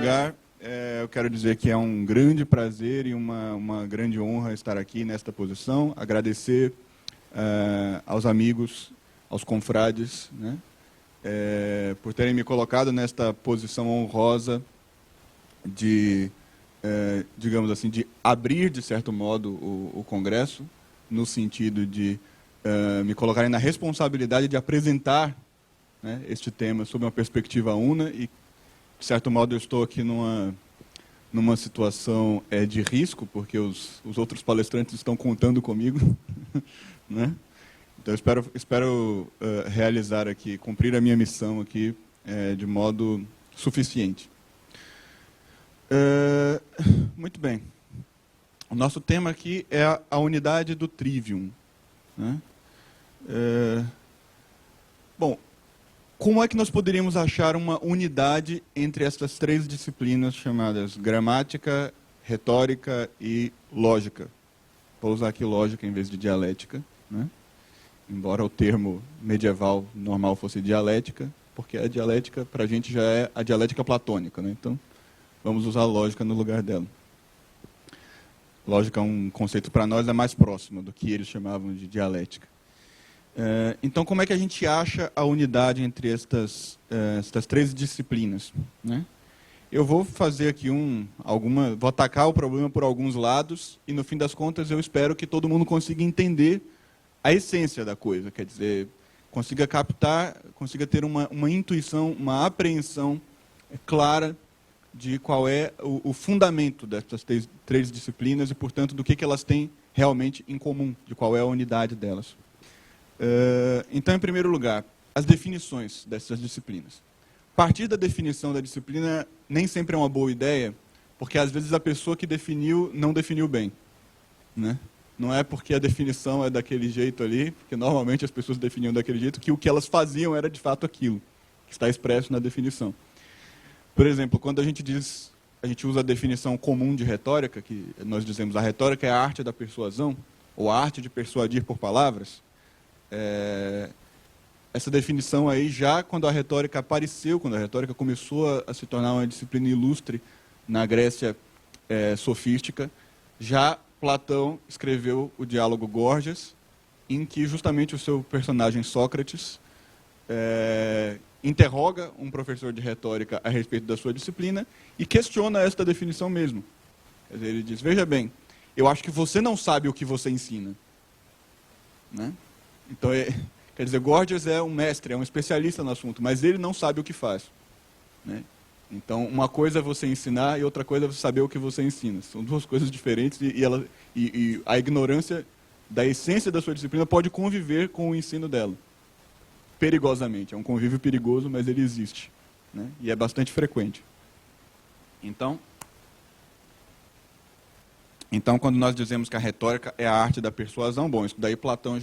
lugar, eu quero dizer que é um grande prazer e uma grande honra estar aqui nesta posição, agradecer aos amigos, aos confrades, né, por terem me colocado nesta posição honrosa de, digamos assim, de abrir, de certo modo, o Congresso, no sentido de me colocarem na responsabilidade de apresentar, né, este tema sob uma perspectiva una e, de certo modo, eu estou aqui numa situação de risco, porque os outros palestrantes estão contando comigo, né? Então, espero realizar aqui, cumprir a minha missão aqui de modo suficiente. Muito bem. O nosso tema aqui é a unidade do trivium, né? Bom, como é que nós poderíamos achar uma unidade entre essas três disciplinas chamadas gramática, retórica e lógica? Vou usar aqui lógica em vez de dialética, né? Embora o termo medieval normal fosse dialética, porque a dialética, para a gente, já é a dialética platônica, né? Então, vamos usar a lógica no lugar dela. Lógica é um conceito para nós mais próximo do que eles chamavam de dialética. Então, como é que a gente acha a unidade entre estas três disciplinas, né? Eu vou fazer aqui vou atacar o problema por alguns lados e, no fim das contas, eu espero que todo mundo consiga entender a essência da coisa, quer dizer, consiga captar, consiga ter uma intuição, uma apreensão clara de qual é o fundamento dessas três disciplinas e, portanto, do que elas têm realmente em comum, de qual é a unidade delas. Então, em primeiro lugar, as definições dessas disciplinas. Partir da definição da disciplina nem sempre é uma boa ideia, porque às vezes a pessoa que definiu não definiu bem, né? Não é porque a definição é daquele jeito ali, porque normalmente as pessoas definiam daquele jeito, que o que elas faziam era de fato aquilo que está expresso na definição. Por exemplo, quando a gente usa a definição comum de retórica, que nós dizemos a retórica é a arte da persuasão, ou a arte de persuadir por palavras. Essa definição aí, já quando a retórica apareceu, quando a retórica começou a se tornar uma disciplina ilustre na Grécia sofística, já Platão escreveu o diálogo Gorgias, em que justamente o seu personagem Sócrates interroga um professor de retórica a respeito da sua disciplina e questiona esta definição mesmo. Quer dizer, ele diz, veja bem, eu acho que você não sabe o que você ensina, né? Então, quer dizer, Gorgias é um mestre, é um especialista no assunto, mas ele não sabe o que faz, né? Então, uma coisa é você ensinar e outra coisa é você saber o que você ensina. São duas coisas diferentes e a ignorância da essência da sua disciplina pode conviver com o ensino dela. Perigosamente. É um convívio perigoso, mas ele existe, né? E é bastante frequente. Então, quando nós dizemos que a retórica é a arte da persuasão, bom, isso daí Platão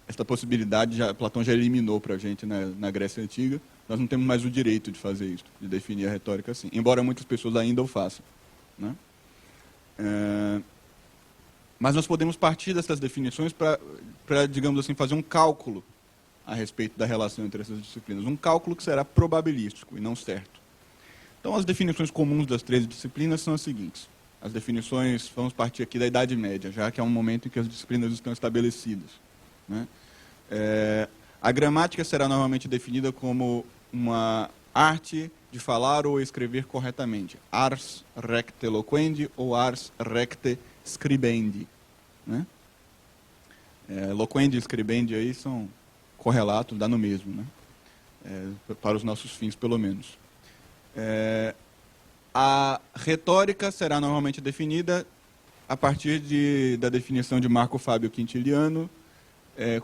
esta possibilidade Platão já eliminou para a gente na Grécia Antiga. Nós não temos mais o direito de fazer isso, de definir a retórica assim, embora muitas pessoas ainda o façam, né? Mas nós podemos partir dessas definições para, digamos assim, fazer um cálculo a respeito da relação entre essas disciplinas. Um cálculo que será probabilístico e não certo. Então, as definições comuns das três disciplinas são as seguintes. As definições, vamos partir aqui da Idade Média, já que é um momento em que as disciplinas estão estabelecidas, né? A gramática será normalmente definida como uma arte de falar ou escrever corretamente. Ars recte loquendi ou ars recte scribendi, né? Loquendi e scribendi aí são correlatos, dá no mesmo, né? Para os nossos fins, pelo menos. A retórica será normalmente definida a partir da definição de Marco Fábio Quintiliano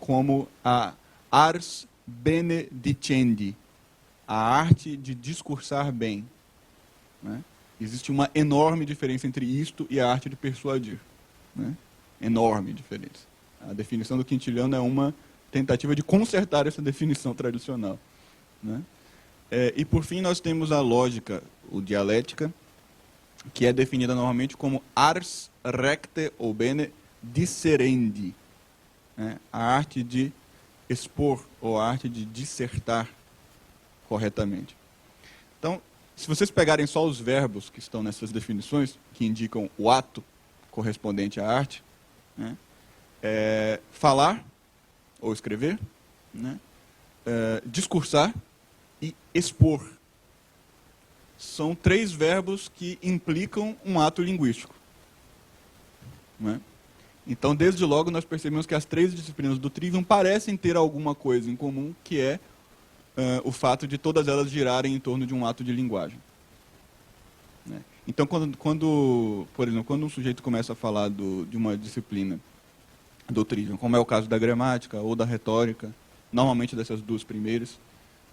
como a ars bene dicendi, a arte de discursar bem, né? Existe uma enorme diferença entre isto e a arte de persuadir, né? Enorme diferença. A definição do Quintiliano é uma tentativa de consertar essa definição tradicional, né? E, por fim, nós temos a lógica, ou dialética, que é definida normalmente como ars recte ou bene disserendi, né? A arte de expor, ou a arte de dissertar corretamente. Então, Se vocês pegarem só os verbos que estão nessas definições, que indicam o ato correspondente à arte, né? Falar ou escrever, né? Discursar e expor. São 3 verbos que implicam um ato linguístico, né? Então, desde logo, nós percebemos que as 3 disciplinas do Trivium parecem ter alguma coisa em comum, que é o fato de todas elas girarem em torno de um ato de linguagem, né? Então, por exemplo, quando um sujeito começa a falar de uma disciplina do Trivium, como é o caso da gramática ou da retórica, normalmente dessas 2 primeiras,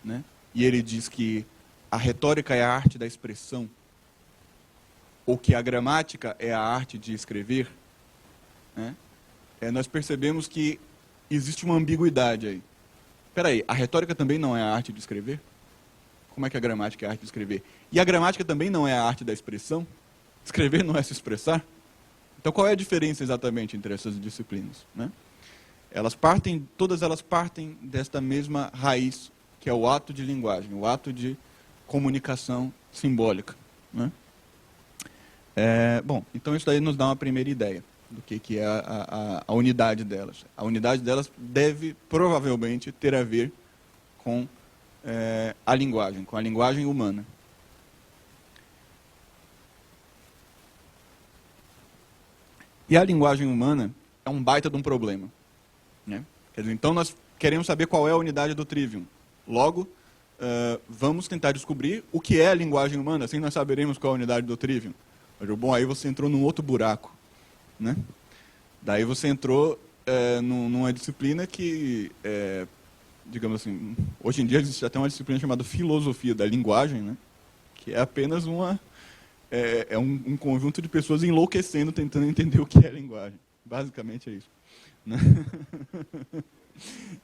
né? E ele diz que a retórica é a arte da expressão, ou que a gramática é a arte de escrever, né? Nós percebemos que existe uma ambiguidade aí. Espera aí, a retórica também não é a arte de escrever? Como é que a gramática é a arte de escrever? E a gramática também não é a arte da expressão? Escrever não é se expressar? Então, qual é a diferença exatamente entre essas disciplinas, né? Todas elas partem desta mesma raiz, que é o ato de linguagem, o ato de comunicação simbólica, né? Bom, então isso daí nos dá uma primeira ideia do que é a unidade delas. A unidade delas deve, provavelmente, ter a ver com a linguagem humana. E a linguagem humana é um baita de um problema, né? Quer dizer, então nós queremos saber qual é a unidade do Trivium. Logo, vamos tentar descobrir o que é a linguagem humana, assim nós saberemos qual é a unidade do Trivium. Bom, aí você entrou num outro buraco, né? Daí você entrou numa disciplina que, digamos assim, hoje em dia existe até uma disciplina chamada filosofia da linguagem, né? Que é apenas um conjunto de pessoas enlouquecendo, tentando entender o que é linguagem. Basicamente é isso, né?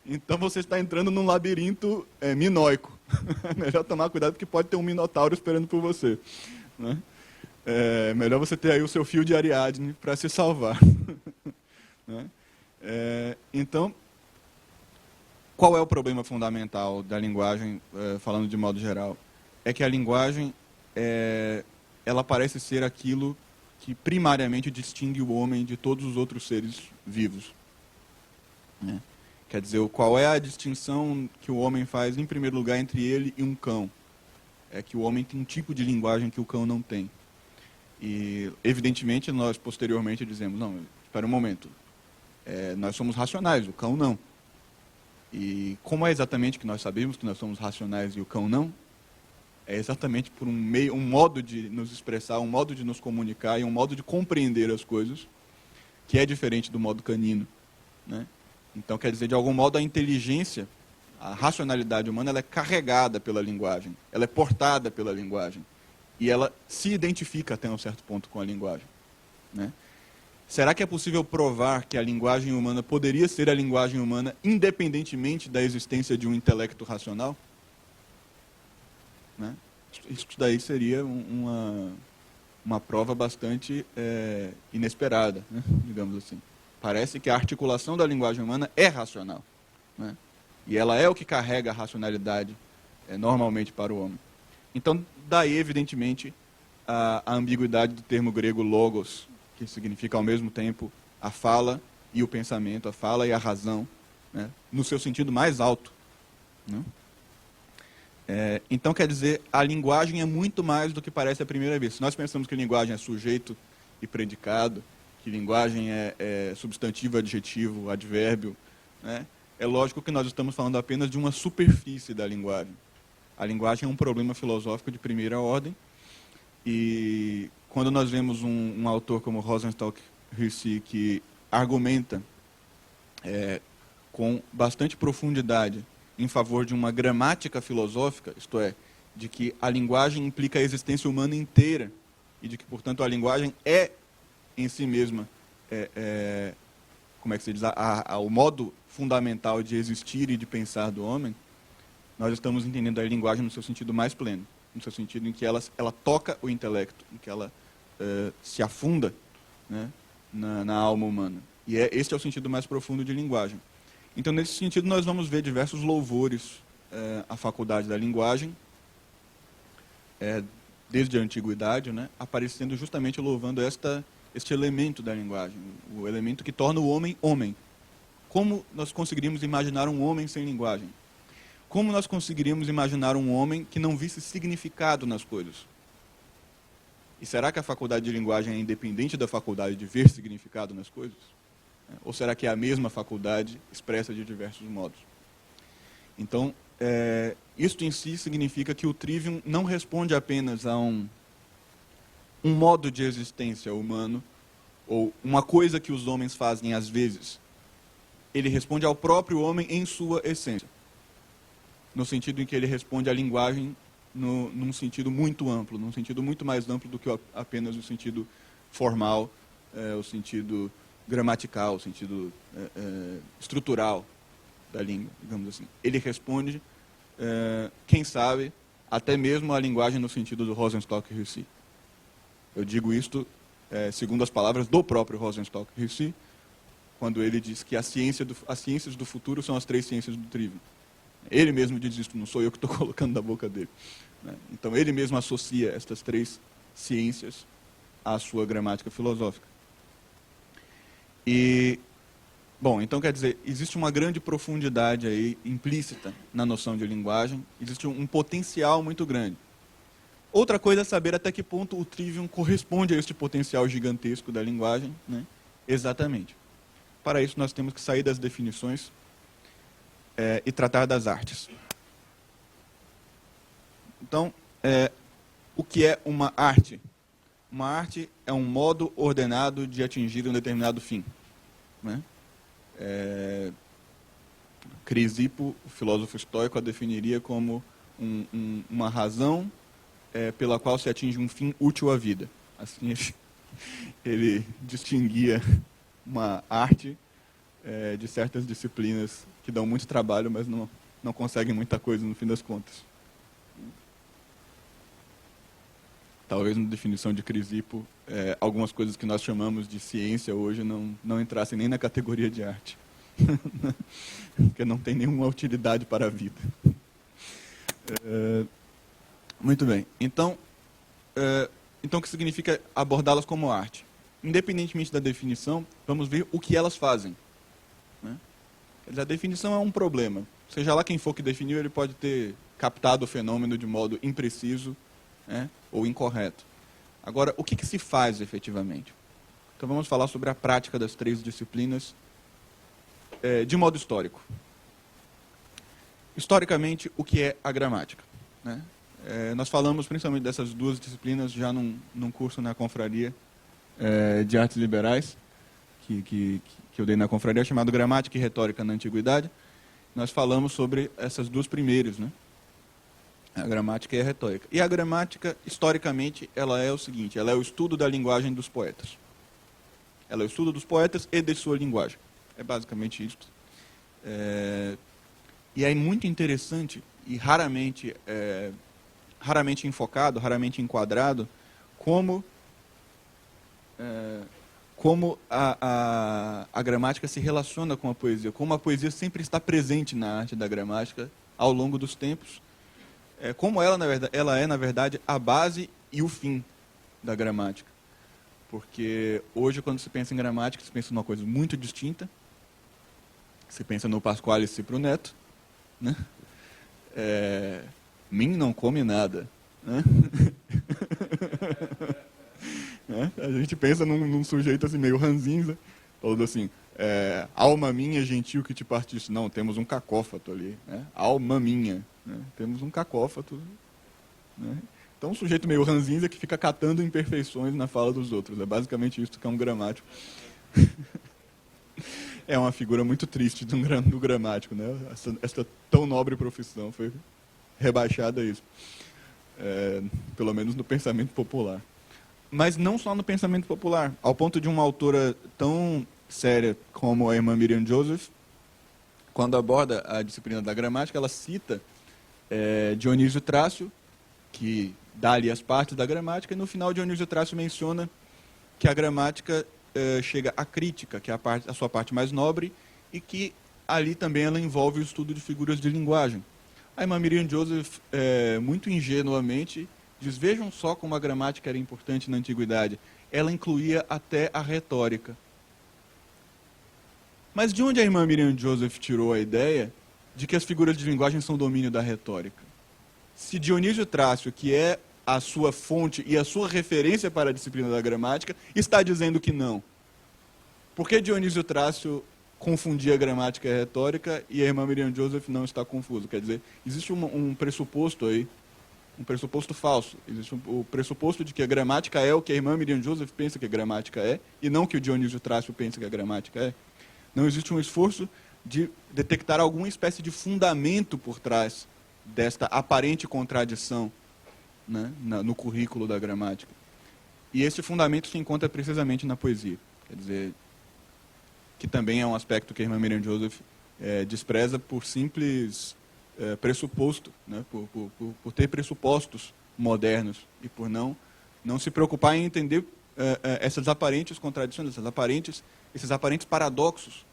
Então você está entrando num labirinto minoico. Melhor tomar cuidado porque pode ter um minotauro esperando por você, né? Melhor você ter aí o seu fio de Ariadne para se salvar. Né? Então, qual é o problema fundamental da linguagem, falando de modo geral? É que a linguagem, ela parece ser aquilo que primariamente distingue o homem de todos os outros seres vivos, né? Quer dizer, qual é a distinção que o homem faz, em primeiro lugar, entre ele e um cão? É que o homem tem um tipo de linguagem que o cão não tem. E, evidentemente, nós posteriormente dizemos, não, espera um momento, nós somos racionais, o cão não. E como é exatamente que nós sabemos que nós somos racionais e o cão não? É exatamente por um modo de nos expressar, um modo de nos comunicar e um modo de compreender as coisas que é diferente do modo canino, né? Então, quer dizer, de algum modo, a inteligência, a racionalidade humana, ela é carregada pela linguagem, ela é portada pela linguagem. E ela se identifica até um certo ponto com a linguagem, né? Será que é possível provar que a linguagem humana poderia ser a linguagem humana independentemente da existência de um intelecto racional? Né? Isso daí seria uma prova bastante inesperada, né? Digamos assim. Parece que a articulação da linguagem humana é racional, né? E ela é o que carrega a racionalidade normalmente para o homem. Então, daí, evidentemente, a ambiguidade do termo grego logos, que significa ao mesmo tempo a fala e o pensamento, a fala e a razão, né? No seu sentido mais alto, né? Então, quer dizer, a linguagem é muito mais do que parece à primeira vez. Se nós pensamos que linguagem é sujeito e predicado, que linguagem é substantivo, adjetivo, advérbio, né? É lógico que nós estamos falando apenas de uma superfície da linguagem. A linguagem é um problema filosófico de primeira ordem, e quando nós vemos um autor como Rosenstock-Huessy, que argumenta com bastante profundidade em favor de uma gramática filosófica, isto é, de que a linguagem implica a existência humana inteira, e de que, portanto, a linguagem é em si mesma, como é que se diz, o modo fundamental de existir e de pensar do homem, nós estamos entendendo a linguagem no seu sentido mais pleno, no seu sentido em que ela toca o intelecto, em que ela se afunda, né, na alma humana. E este é o sentido mais profundo de linguagem. Então, nesse sentido, nós vamos ver diversos louvores à faculdade da linguagem, desde a antiguidade, né, aparecendo justamente louvando este elemento da linguagem, o elemento que torna o homem homem. Como nós conseguiríamos imaginar um homem sem linguagem? Como nós conseguiríamos imaginar um homem que não visse significado nas coisas? E será que a faculdade de linguagem é independente da faculdade de ver significado nas coisas? Ou será que é a mesma faculdade expressa de diversos modos? Então, isto em si significa que o trivium não responde apenas a um modo de existência humano, ou uma coisa que os homens fazem às vezes. Ele responde ao próprio homem em sua essência, no sentido em que ele responde à linguagem num sentido muito amplo, num sentido muito mais amplo do que apenas o sentido formal, o sentido gramatical, o sentido estrutural da língua, digamos assim. Ele responde, quem sabe, até mesmo à linguagem no sentido do Rosenstock-Huessy. Eu digo isto segundo as palavras do próprio Rosenstock-Huessy, quando ele diz que as ciências do futuro são as 3 ciências do trivium. Ele mesmo diz isso, não sou eu que estou colocando na boca dele. Então, ele mesmo associa estas 3 ciências à sua gramática filosófica. E, bom, então quer dizer, existe uma grande profundidade aí implícita na noção de linguagem, existe um potencial muito grande. Outra coisa é saber até que ponto o trivium corresponde a este potencial gigantesco da linguagem, né? Exatamente. Para isso, nós temos que sair das definições e tratar das artes. Então, o que é uma arte? Uma arte é um modo ordenado de atingir um determinado fim, né? Crisipo, o filósofo estoico, a definiria como uma razão pela qual se atinge um fim útil à vida. Assim, ele distinguia uma arte de certas disciplinas que dão muito trabalho, mas não conseguem muita coisa no fim das contas. Talvez na definição de Crisipo, algumas coisas que nós chamamos de ciência hoje não entrassem nem na categoria de arte. Porque não tem nenhuma utilidade para a vida. Muito bem. Então, o que significa abordá-las como arte? Independentemente da definição, vamos ver o que elas fazem, né? A definição é um problema. Seja lá quem for que definiu, ele pode ter captado o fenômeno de modo impreciso, né, ou incorreto. Agora, o que se faz efetivamente? Então vamos falar sobre a prática das 3 disciplinas de modo histórico. Historicamente, o que é a gramática, né? Nós falamos principalmente dessas 2 disciplinas já num curso na confraria de artes liberais, que eu dei na confraria, chamado Gramática e Retórica na Antiguidade. Nós falamos sobre essas 2 primeiras, né? A gramática e a retórica. E a gramática, historicamente, ela é o seguinte: ela é o estudo da linguagem dos poetas. Ela é o estudo dos poetas e de sua linguagem. É basicamente isso. E é muito interessante e raramente enfocado, raramente enquadrado, como a gramática se relaciona com a poesia, como a poesia sempre está presente na arte da gramática ao longo dos tempos, como ela é, na verdade, a base e o fim da gramática. Porque hoje, quando se pensa em gramática, se pensa numa coisa muito distinta. Se pensa no Pasquale e Cipro Neto, né? Mim não come nada, né? A gente pensa num sujeito assim, meio ranzinza, falando assim, alma minha gentil que te partiste. Não, temos um cacófato ali, né? Alma minha, né? Temos um cacófato, né? Então, um sujeito meio ranzinza que fica catando imperfeições na fala dos outros. É basicamente isso que é um gramático. É uma figura muito triste do gramático, né? Essa tão nobre profissão foi rebaixada a isso. Pelo menos no pensamento popular. Mas não só no pensamento popular. Ao ponto de uma autora tão séria como a irmã Miriam Joseph, quando aborda a disciplina da gramática, ela cita Dionísio Trácio, que dá ali as partes da gramática, e no final Dionísio Trácio menciona que a gramática chega à crítica, que é a sua parte mais nobre, e que ali também ela envolve o estudo de figuras de linguagem. A irmã Miriam Joseph, muito ingenuamente, Diz, vejam só como a gramática era importante na antiguidade. Ela incluía até a retórica. Mas de onde a irmã Miriam Joseph tirou a ideia de que as figuras de linguagem são domínio da retórica? Se Dionísio Trácio, que é a sua fonte e a sua referência para a disciplina da gramática, está dizendo que não. Por que Dionísio Trácio confundia gramática e retórica e a irmã Miriam Joseph não está confusa? Quer dizer, existe um pressuposto aí, um pressuposto falso. Existe o pressuposto de que a gramática é o que a irmã Miriam Joseph pensa que a gramática é, e não que o Dionísio Trácio pensa que a gramática é. Não existe um esforço de detectar alguma espécie de fundamento por trás desta aparente contradição, né, no currículo da gramática. E esse fundamento se encontra precisamente na poesia. Quer dizer, que também é um aspecto que a irmã Miriam Joseph despreza por simples pressuposto, né, por ter pressupostos modernos e por não se preocupar em entender essas aparentes contradições, esses aparentes paradoxos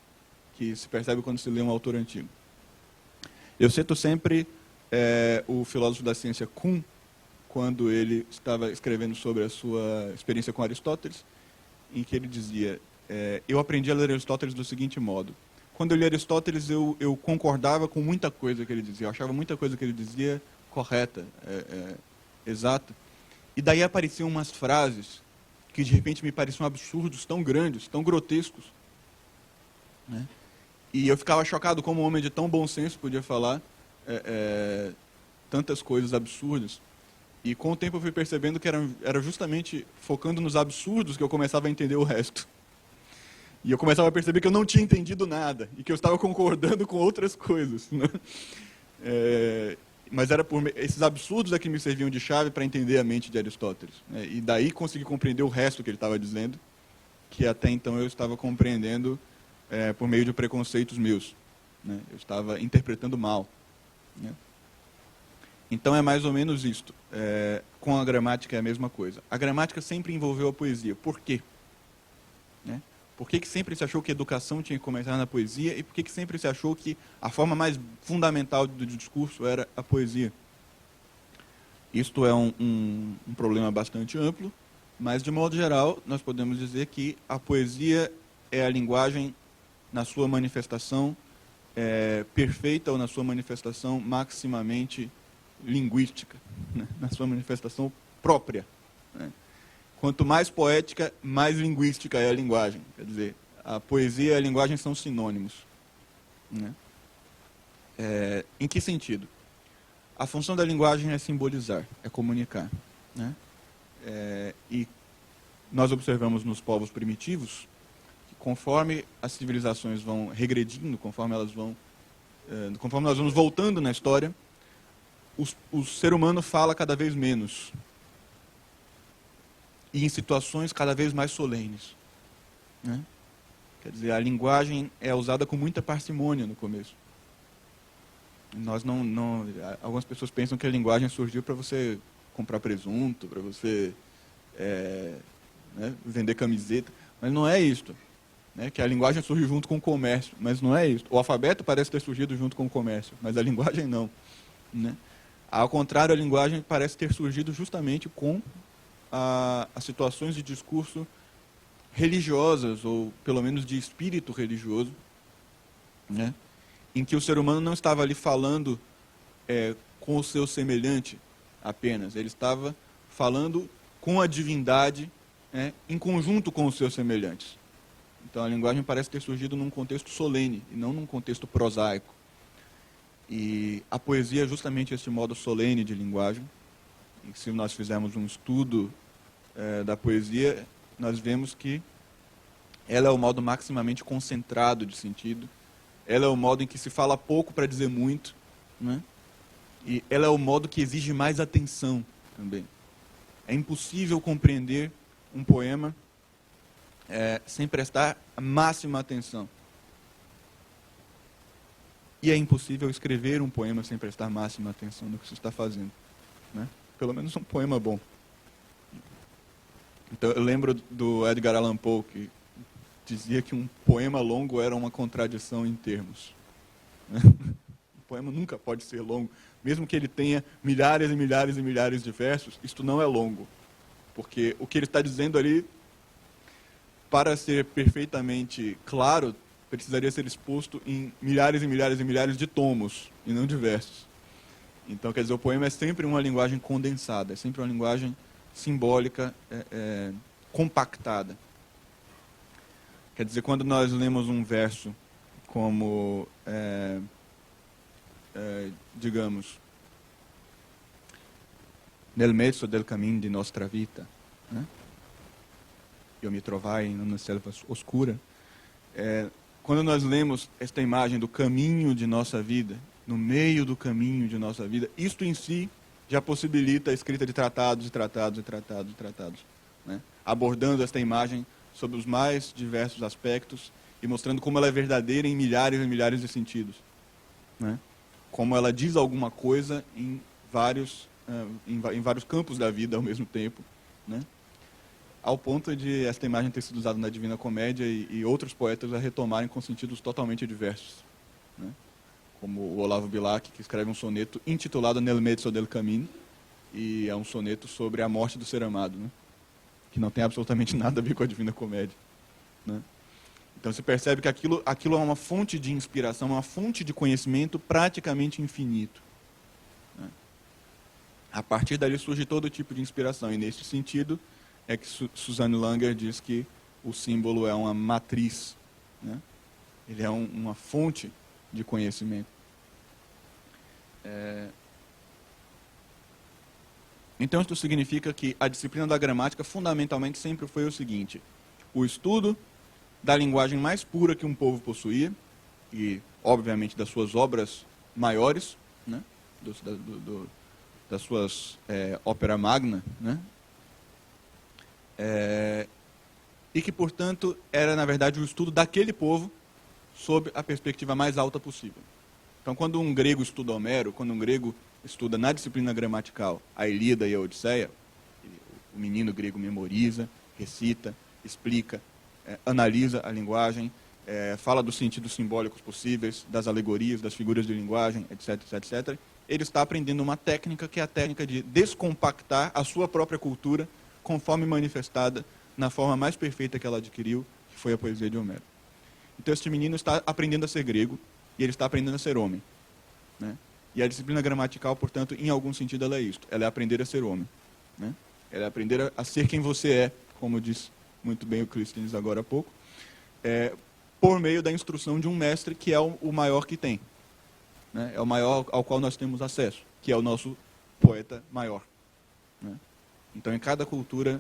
que se percebe quando se lê um autor antigo. Eu cito sempre o filósofo da ciência Kuhn, quando ele estava escrevendo sobre a sua experiência com Aristóteles, em que ele dizia, eu aprendi a ler Aristóteles do seguinte modo: quando eu li Aristóteles, eu concordava com muita coisa que ele dizia, eu achava muita coisa que ele dizia correta, exata, e daí apareciam umas frases que de repente me pareciam absurdos, tão grandes, tão grotescos, né? E eu ficava chocado como um homem de tão bom senso podia falar tantas coisas absurdas. E com o tempo eu fui percebendo que era justamente focando nos absurdos que eu começava a entender o resto. E eu começava a perceber que eu não tinha entendido nada e que eu estava concordando com outras coisas, né? Mas era por esses absurdos que me serviam de chave para entender a mente de Aristóteles, né? E daí consegui compreender o resto que ele estava dizendo, que até então eu estava compreendendo por meio de preconceitos meus, né? Eu estava interpretando mal, né? Então é mais ou menos isto. Com a gramática é a mesma coisa. A gramática sempre envolveu a poesia. Por quê? Né? Por que sempre se achou que a educação tinha que começar na poesia e por que sempre se achou que a forma mais fundamental do discurso era a poesia? Isto é um problema bastante amplo, mas de modo geral nós podemos dizer que a poesia é a linguagem na sua manifestação perfeita ou na sua manifestação maximamente linguística, né? Na sua manifestação própria, né? Quanto mais poética, mais linguística é a linguagem. Quer dizer, a poesia e a linguagem são sinônimos, né? Em que sentido? A função da linguagem é simbolizar, é comunicar, né? E nós observamos nos povos primitivos que conforme as civilizações vão regredindo, conforme nós vamos voltando na história, o ser humano fala cada vez menos e em situações cada vez mais solenes, né? Quer dizer, a linguagem é usada com muita parcimônia no começo. Algumas pessoas pensam que a linguagem surgiu para você comprar presunto, para você né, vender camiseta, mas não é isto, né? Que a linguagem surge junto com o comércio, mas não é isso. O alfabeto parece ter surgido junto com o comércio, mas a linguagem não, né? Ao contrário, a linguagem parece ter surgido justamente com as situações de discurso religiosas, ou pelo menos de espírito religioso, né? Em que o ser humano não estava ali falando com o seu semelhante apenas, ele estava falando com a divindade, em conjunto com os seus semelhantes. Então a linguagem parece ter surgido num contexto solene, e não num contexto prosaico. E a poesia é justamente esse modo solene de linguagem. E se nós fizermos um estudo da poesia, nós vemos que ela é o modo maximamente concentrado de sentido, ela é o modo em que se fala pouco para dizer muito, né? E ela é o modo que exige mais atenção também. É impossível compreender um poema sem prestar a máxima atenção. E é impossível escrever um poema sem prestar máxima atenção no que se está fazendo, né? Pelo menos um poema bom. Então eu lembro do Edgar Allan Poe, que dizia que um poema longo era uma contradição em termos. Um poema nunca pode ser longo. Mesmo que ele tenha milhares e milhares e milhares de versos, isto não é longo. Porque o que ele está dizendo ali, para ser perfeitamente claro, precisaria ser exposto em milhares e milhares e milhares de tomos, e não de versos. Então, quer dizer, o poema é sempre uma linguagem condensada, é sempre uma linguagem simbólica, compactada. Quer dizer, quando nós lemos um verso como, digamos, nel mezzo del cammino di nostra vita, né? Eu me trovai em uma selva oscura. Quando nós lemos esta imagem do caminho de nossa vida, no meio do caminho de nossa vida, isto em si já possibilita a escrita de tratados e tratados e tratados e tratados, né? Abordando esta imagem sobre os mais diversos aspectos e mostrando como ela é verdadeira em milhares e milhares de sentidos, né? Como ela diz alguma coisa em vários campos da vida ao mesmo tempo, né? Ao ponto de esta imagem ter sido usada na Divina Comédia e outros poetas a retomarem com sentidos totalmente diversos, né? Como o Olavo Bilac, que escreve um soneto intitulado Nel mezzo del cammino, e é um soneto sobre a morte do ser amado, né? Que não tem absolutamente nada a ver com a Divina Comédia, né? Então você percebe que aquilo é uma fonte de inspiração, uma fonte de conhecimento praticamente infinito, né? A partir dali surge todo tipo de inspiração, e nesse sentido é que Susanne Langer diz que o símbolo é uma matriz, né? Ele é uma fonte de conhecimento. Então isso significa que a disciplina da gramática fundamentalmente sempre foi o seguinte: o estudo da linguagem mais pura que um povo possuía, e obviamente das suas obras maiores, né? Das suas ópera magna, né? E que, portanto, era, na verdade, o estudo daquele povo sob a perspectiva mais alta possível. Então, quando um grego estuda Homero, quando um grego estuda na disciplina gramatical a Ilíada e a Odisseia, o menino grego memoriza, recita, explica, analisa a linguagem, fala dos sentidos simbólicos possíveis, das alegorias, das figuras de linguagem, etc, etc, etc. Ele está aprendendo uma técnica que é a técnica de descompactar a sua própria cultura conforme manifestada na forma mais perfeita que ela adquiriu, que foi a poesia de Homero. Então, este menino está aprendendo a ser grego e ele está aprendendo a ser homem, né? E a disciplina gramatical, portanto, em algum sentido, ela é isto. Ela é aprender a ser homem, né? Ela é aprender a ser quem você é, como disse muito bem o Clístenes agora há pouco, por meio da instrução de um mestre que é o maior que tem, né? É o maior ao qual nós temos acesso, que é o nosso poeta maior, né? Então, em cada cultura,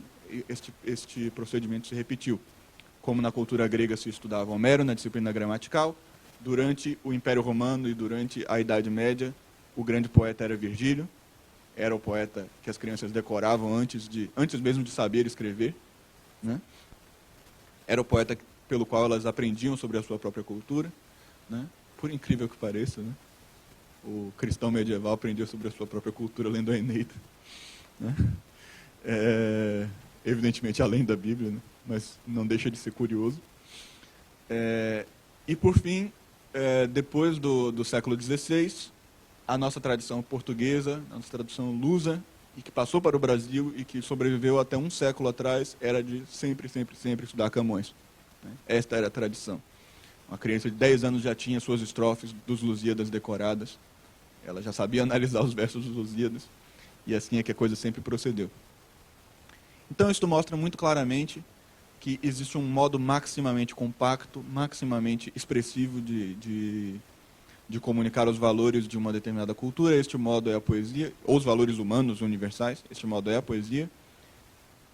este procedimento se repetiu. Como na cultura grega se estudava Homero na disciplina gramatical, durante o Império Romano e durante a Idade Média, o grande poeta era Virgílio, era o poeta que as crianças decoravam antes mesmo de saber escrever, né? Era o poeta pelo qual elas aprendiam sobre a sua própria cultura, né? Por incrível que pareça, né? O cristão medieval aprendia sobre a sua própria cultura lendo a Eneida, né? Evidentemente além da Bíblia, né? Mas não deixa de ser curioso. E por fim, depois do século XVI, a nossa tradição portuguesa, a nossa tradição lusa, e que passou para o Brasil e que sobreviveu até um século atrás, era de sempre, sempre, sempre estudar Camões, né? Esta era a tradição. Uma criança de 10 anos já tinha suas estrofes dos Lusíadas decoradas, ela já sabia analisar os versos dos Lusíadas, e assim é que a coisa sempre procedeu. Então, isso mostra muito claramente que existe um modo maximamente compacto, maximamente expressivo de comunicar os valores de uma determinada cultura. Este modo é a poesia, ou os valores humanos universais, este modo é a poesia.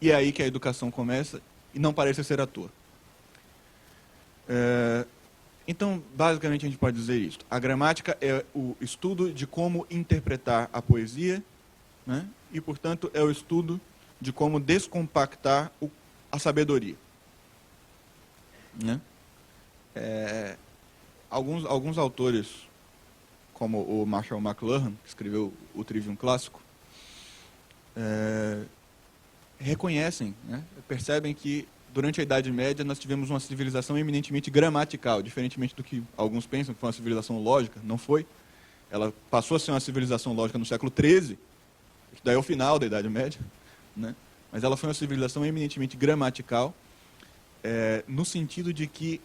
E é aí que a educação começa, e não parece ser à toa. Então, basicamente, a gente pode dizer isso. A gramática é o estudo de como interpretar a poesia, né? E, portanto, é o estudo de como descompactar a sabedoria, né? Alguns autores, como o Marshall McLuhan, que escreveu o Trivium Clássico, reconhecem, né? Percebem que durante a Idade Média nós tivemos uma civilização eminentemente gramatical, diferentemente do que alguns pensam que foi uma civilização lógica, não foi. Ela passou a ser uma civilização lógica no século XIII, que daí é o final da Idade Média, né? Mas ela foi uma civilização eminentemente gramatical, no sentido de que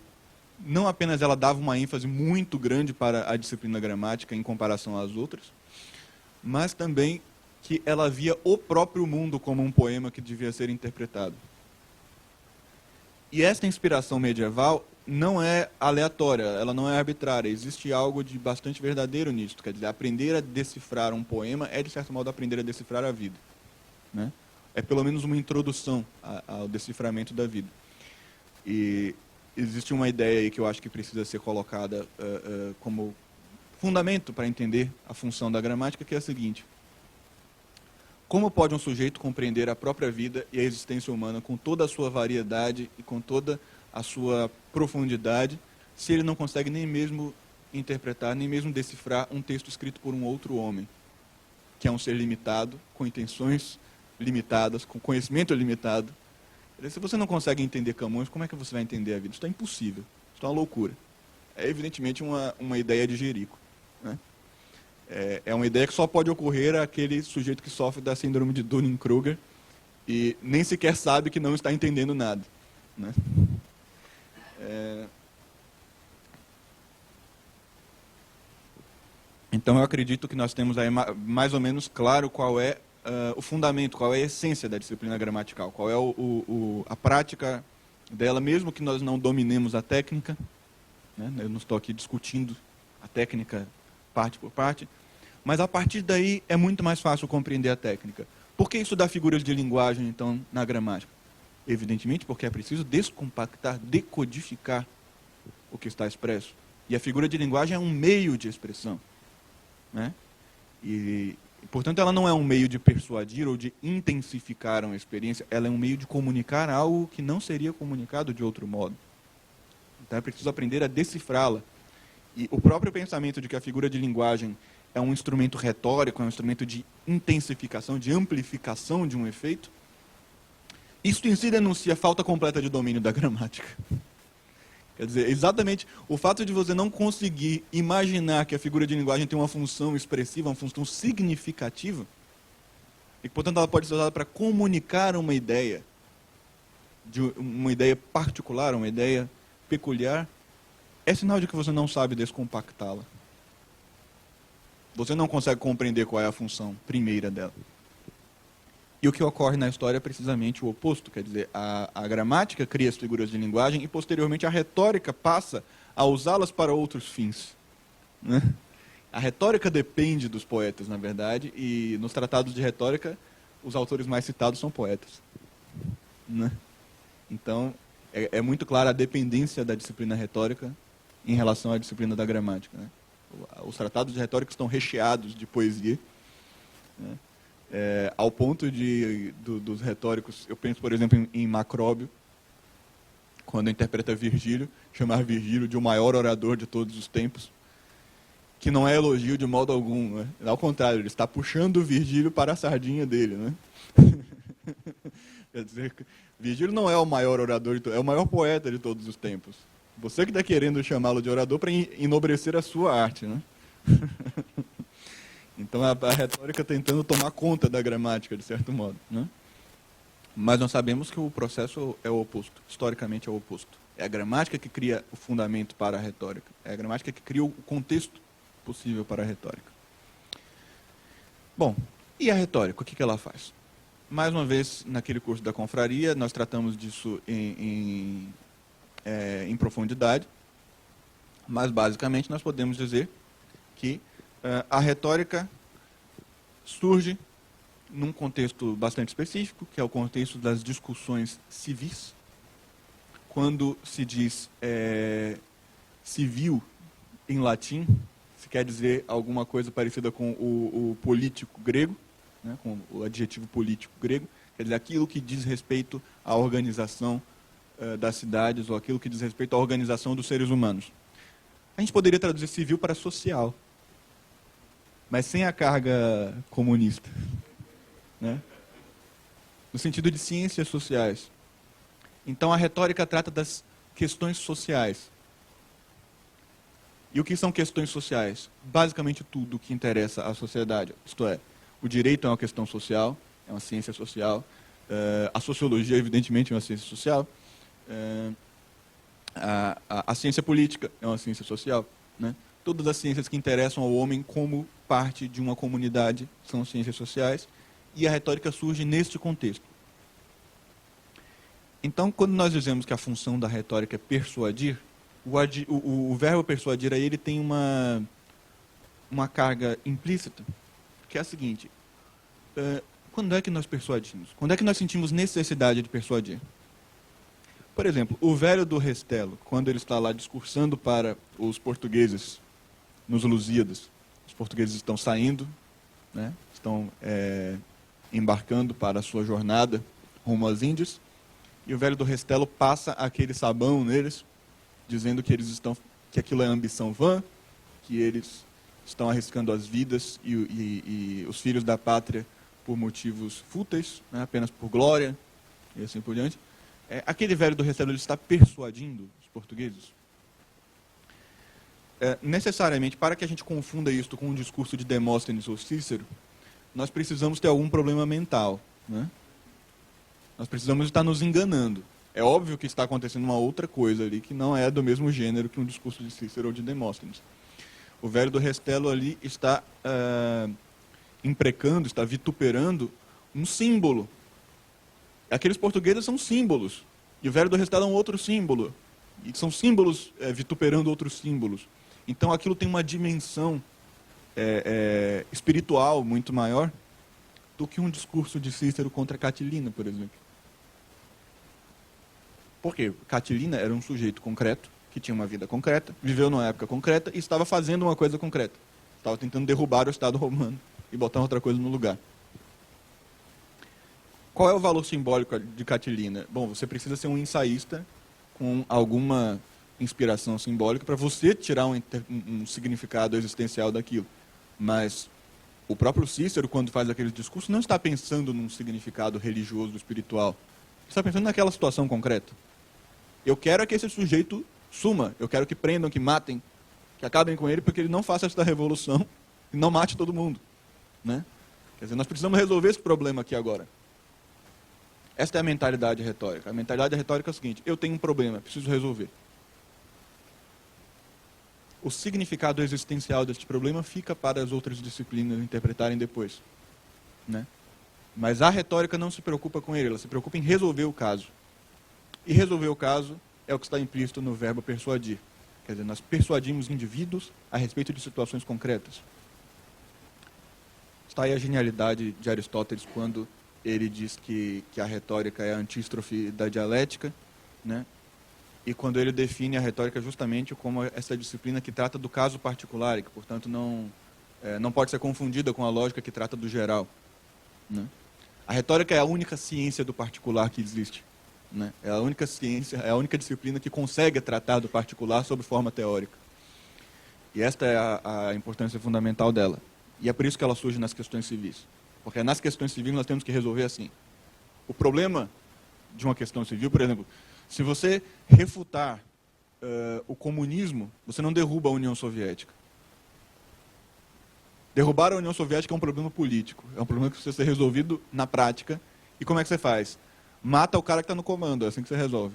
não apenas ela dava uma ênfase muito grande para a disciplina gramática em comparação às outras, mas também que ela via o próprio mundo como um poema que devia ser interpretado. E esta inspiração medieval não é aleatória, ela não é arbitrária. Existe algo de bastante verdadeiro nisso. Quer dizer, aprender a decifrar um poema é, de certo modo, aprender a decifrar a vida, né? É pelo menos uma introdução ao deciframento da vida. E existe uma ideia aí que eu acho que precisa ser colocada como fundamento para entender a função da gramática, que é a seguinte: como pode um sujeito compreender a própria vida e a existência humana com toda a sua variedade e com toda a sua profundidade, se ele não consegue nem mesmo interpretar, nem mesmo decifrar um texto escrito por um outro homem, que é um ser limitado, com intenções limitadas, com conhecimento limitado? Se você não consegue entender Camões, como é que você vai entender a vida? Isso é impossível, isso é uma loucura. É evidentemente uma ideia de Jerico, né? É uma ideia que só pode ocorrer àquele sujeito que sofre da síndrome de Dunning-Kruger e nem sequer sabe que não está entendendo nada, né? Então eu acredito que nós temos aí mais ou menos claro qual é o fundamento, qual é a essência da disciplina gramatical, qual é a prática dela, mesmo que nós não dominemos a técnica, né? Eu não estou aqui discutindo a técnica parte por parte, mas a partir daí é muito mais fácil compreender a técnica. Por que estudar figuras de linguagem, então, na gramática? Evidentemente porque é preciso descompactar, decodificar o que está expresso. E a figura de linguagem é um meio de expressão, né? E, portanto, ela não é um meio de persuadir ou de intensificar uma experiência, ela é um meio de comunicar algo que não seria comunicado de outro modo. Então é preciso aprender a decifrá-la. E o próprio pensamento de que a figura de linguagem é um instrumento retórico, é um instrumento de intensificação, de amplificação de um efeito, isso em si denuncia falta completa de domínio da gramática. Quer dizer, exatamente o fato de você não conseguir imaginar que a figura de linguagem tem uma função expressiva, uma função significativa, e que, portanto, ela pode ser usada para comunicar uma ideia particular, uma ideia peculiar, é sinal de que você não sabe descompactá-la. Você não consegue compreender qual é a função primeira dela. E o que ocorre na história é precisamente o oposto. Quer dizer, a gramática cria as figuras de linguagem e, posteriormente, a retórica passa a usá-las para outros fins, né? A retórica depende dos poetas, na verdade, e nos tratados de retórica, os autores mais citados são poetas, né? Então, é muito clara a dependência da disciplina retórica em relação à disciplina da gramática, né? Os tratados de retórica estão recheados de poesia, né? Ao ponto dos retóricos, eu penso, por exemplo, em Macróbio, quando interpreta Virgílio, chamar Virgílio de o maior orador de todos os tempos, que não é elogio de modo algum, né? Ao contrário, ele está puxando Virgílio para a sardinha dele, né? Quer dizer, Virgílio não é o maior orador, é o maior poeta de todos os tempos. Você que está querendo chamá-lo de orador para enobrecer a sua arte, né? Então, a retórica tentando tomar conta da gramática, de certo modo, né? Mas nós sabemos que o processo é o oposto, historicamente é o oposto. É a gramática que cria o fundamento para a retórica. É a gramática que cria o contexto possível para a retórica. Bom, e a retórica, o que ela faz? Mais uma vez, naquele curso da confraria, nós tratamos disso em profundidade, mas basicamente nós podemos dizer que a retórica surge num contexto bastante específico, que é o contexto das discussões civis. Quando se diz civil em latim, se quer dizer alguma coisa parecida com o político grego, né, com o adjetivo político grego, quer dizer, aquilo que diz respeito à organização das cidades, ou aquilo que diz respeito à organização dos seres humanos. A gente poderia traduzir civil para social, mas sem a carga comunista, né? No sentido de ciências sociais. Então, a retórica trata das questões sociais. E o que são questões sociais? Basicamente tudo que interessa à sociedade. Isto é, o direito é uma questão social, é uma ciência social. A sociologia, evidentemente, é uma ciência social. A ciência política é uma ciência social. Né? Todas as ciências que interessam ao homem como parte de uma comunidade são ciências sociais. E a retórica surge neste contexto. Então, quando nós dizemos que a função da retórica é persuadir, o verbo persuadir aí ele tem uma carga implícita, que é a seguinte: quando é que nós persuadimos? Quando é que nós sentimos necessidade de persuadir? Por exemplo, o velho do Restelo, quando ele está lá discursando para os portugueses nos Lusíadas, os portugueses estão saindo, né, estão embarcando para a sua jornada rumo às Índias, e o velho do Restelo passa aquele sabão neles, dizendo que aquilo é ambição vã, que eles estão arriscando as vidas e os filhos da pátria por motivos fúteis, né, apenas por glória, e assim por diante. Aquele velho do Restelo ele está persuadindo os portugueses. Necessariamente, para que a gente confunda isso com um discurso de Demóstenes ou Cícero, nós precisamos ter algum problema mental. Né? Nós precisamos estar nos enganando. É óbvio que está acontecendo uma outra coisa ali que não é do mesmo gênero que um discurso de Cícero ou de Demóstenes. O velho do Restelo ali está imprecando, está vituperando um símbolo. Aqueles portugueses são símbolos. E o velho do Restelo é um outro símbolo. E são símbolos vituperando outros símbolos. Então aquilo tem uma dimensão espiritual muito maior do que um discurso de Cícero contra Catilina, por exemplo. Por quê? Catilina era um sujeito concreto, que tinha uma vida concreta, viveu numa época concreta e estava fazendo uma coisa concreta. Estava tentando derrubar o Estado romano e botar outra coisa no lugar. Qual é o valor simbólico de Catilina? Bom, você precisa ser um ensaísta com alguma inspiração simbólica para você tirar um significado existencial daquilo. Mas o próprio Cícero, quando faz aquele discurso, não está pensando num significado religioso, espiritual. Está pensando naquela situação concreta. Eu quero que esse sujeito suma. Eu quero que prendam, que matem, que acabem com ele, porque ele não faça esta revolução e não mate todo mundo. Né? Quer dizer, nós precisamos resolver esse problema aqui agora. Esta é a mentalidade retórica. A mentalidade retórica é o seguinte: eu tenho um problema, preciso resolver. O significado existencial deste problema fica para as outras disciplinas interpretarem depois. Né? Mas a retórica não se preocupa com ele, ela se preocupa em resolver o caso. E resolver o caso é o que está implícito no verbo persuadir. Quer dizer, nós persuadimos indivíduos a respeito de situações concretas. Está aí a genialidade de Aristóteles quando ele diz que a retórica é a antístrofe da dialética, né? E quando ele define a retórica justamente como essa disciplina que trata do caso particular e que, portanto, não pode ser confundida com a lógica que trata do geral. Né? A retórica é a única ciência do particular que existe. Né? É a única ciência, é a única disciplina que consegue tratar do particular sob forma teórica. E esta é a importância fundamental dela. E é por isso que ela surge nas questões civis. Porque nas questões civis nós temos que resolver assim. O problema de uma questão civil, por exemplo, se você refutar o comunismo, você não derruba a União Soviética. Derrubar a União Soviética é um problema político. É um problema que precisa ser resolvido na prática. E como é que você faz? Mata o cara que está no comando, é assim que você resolve.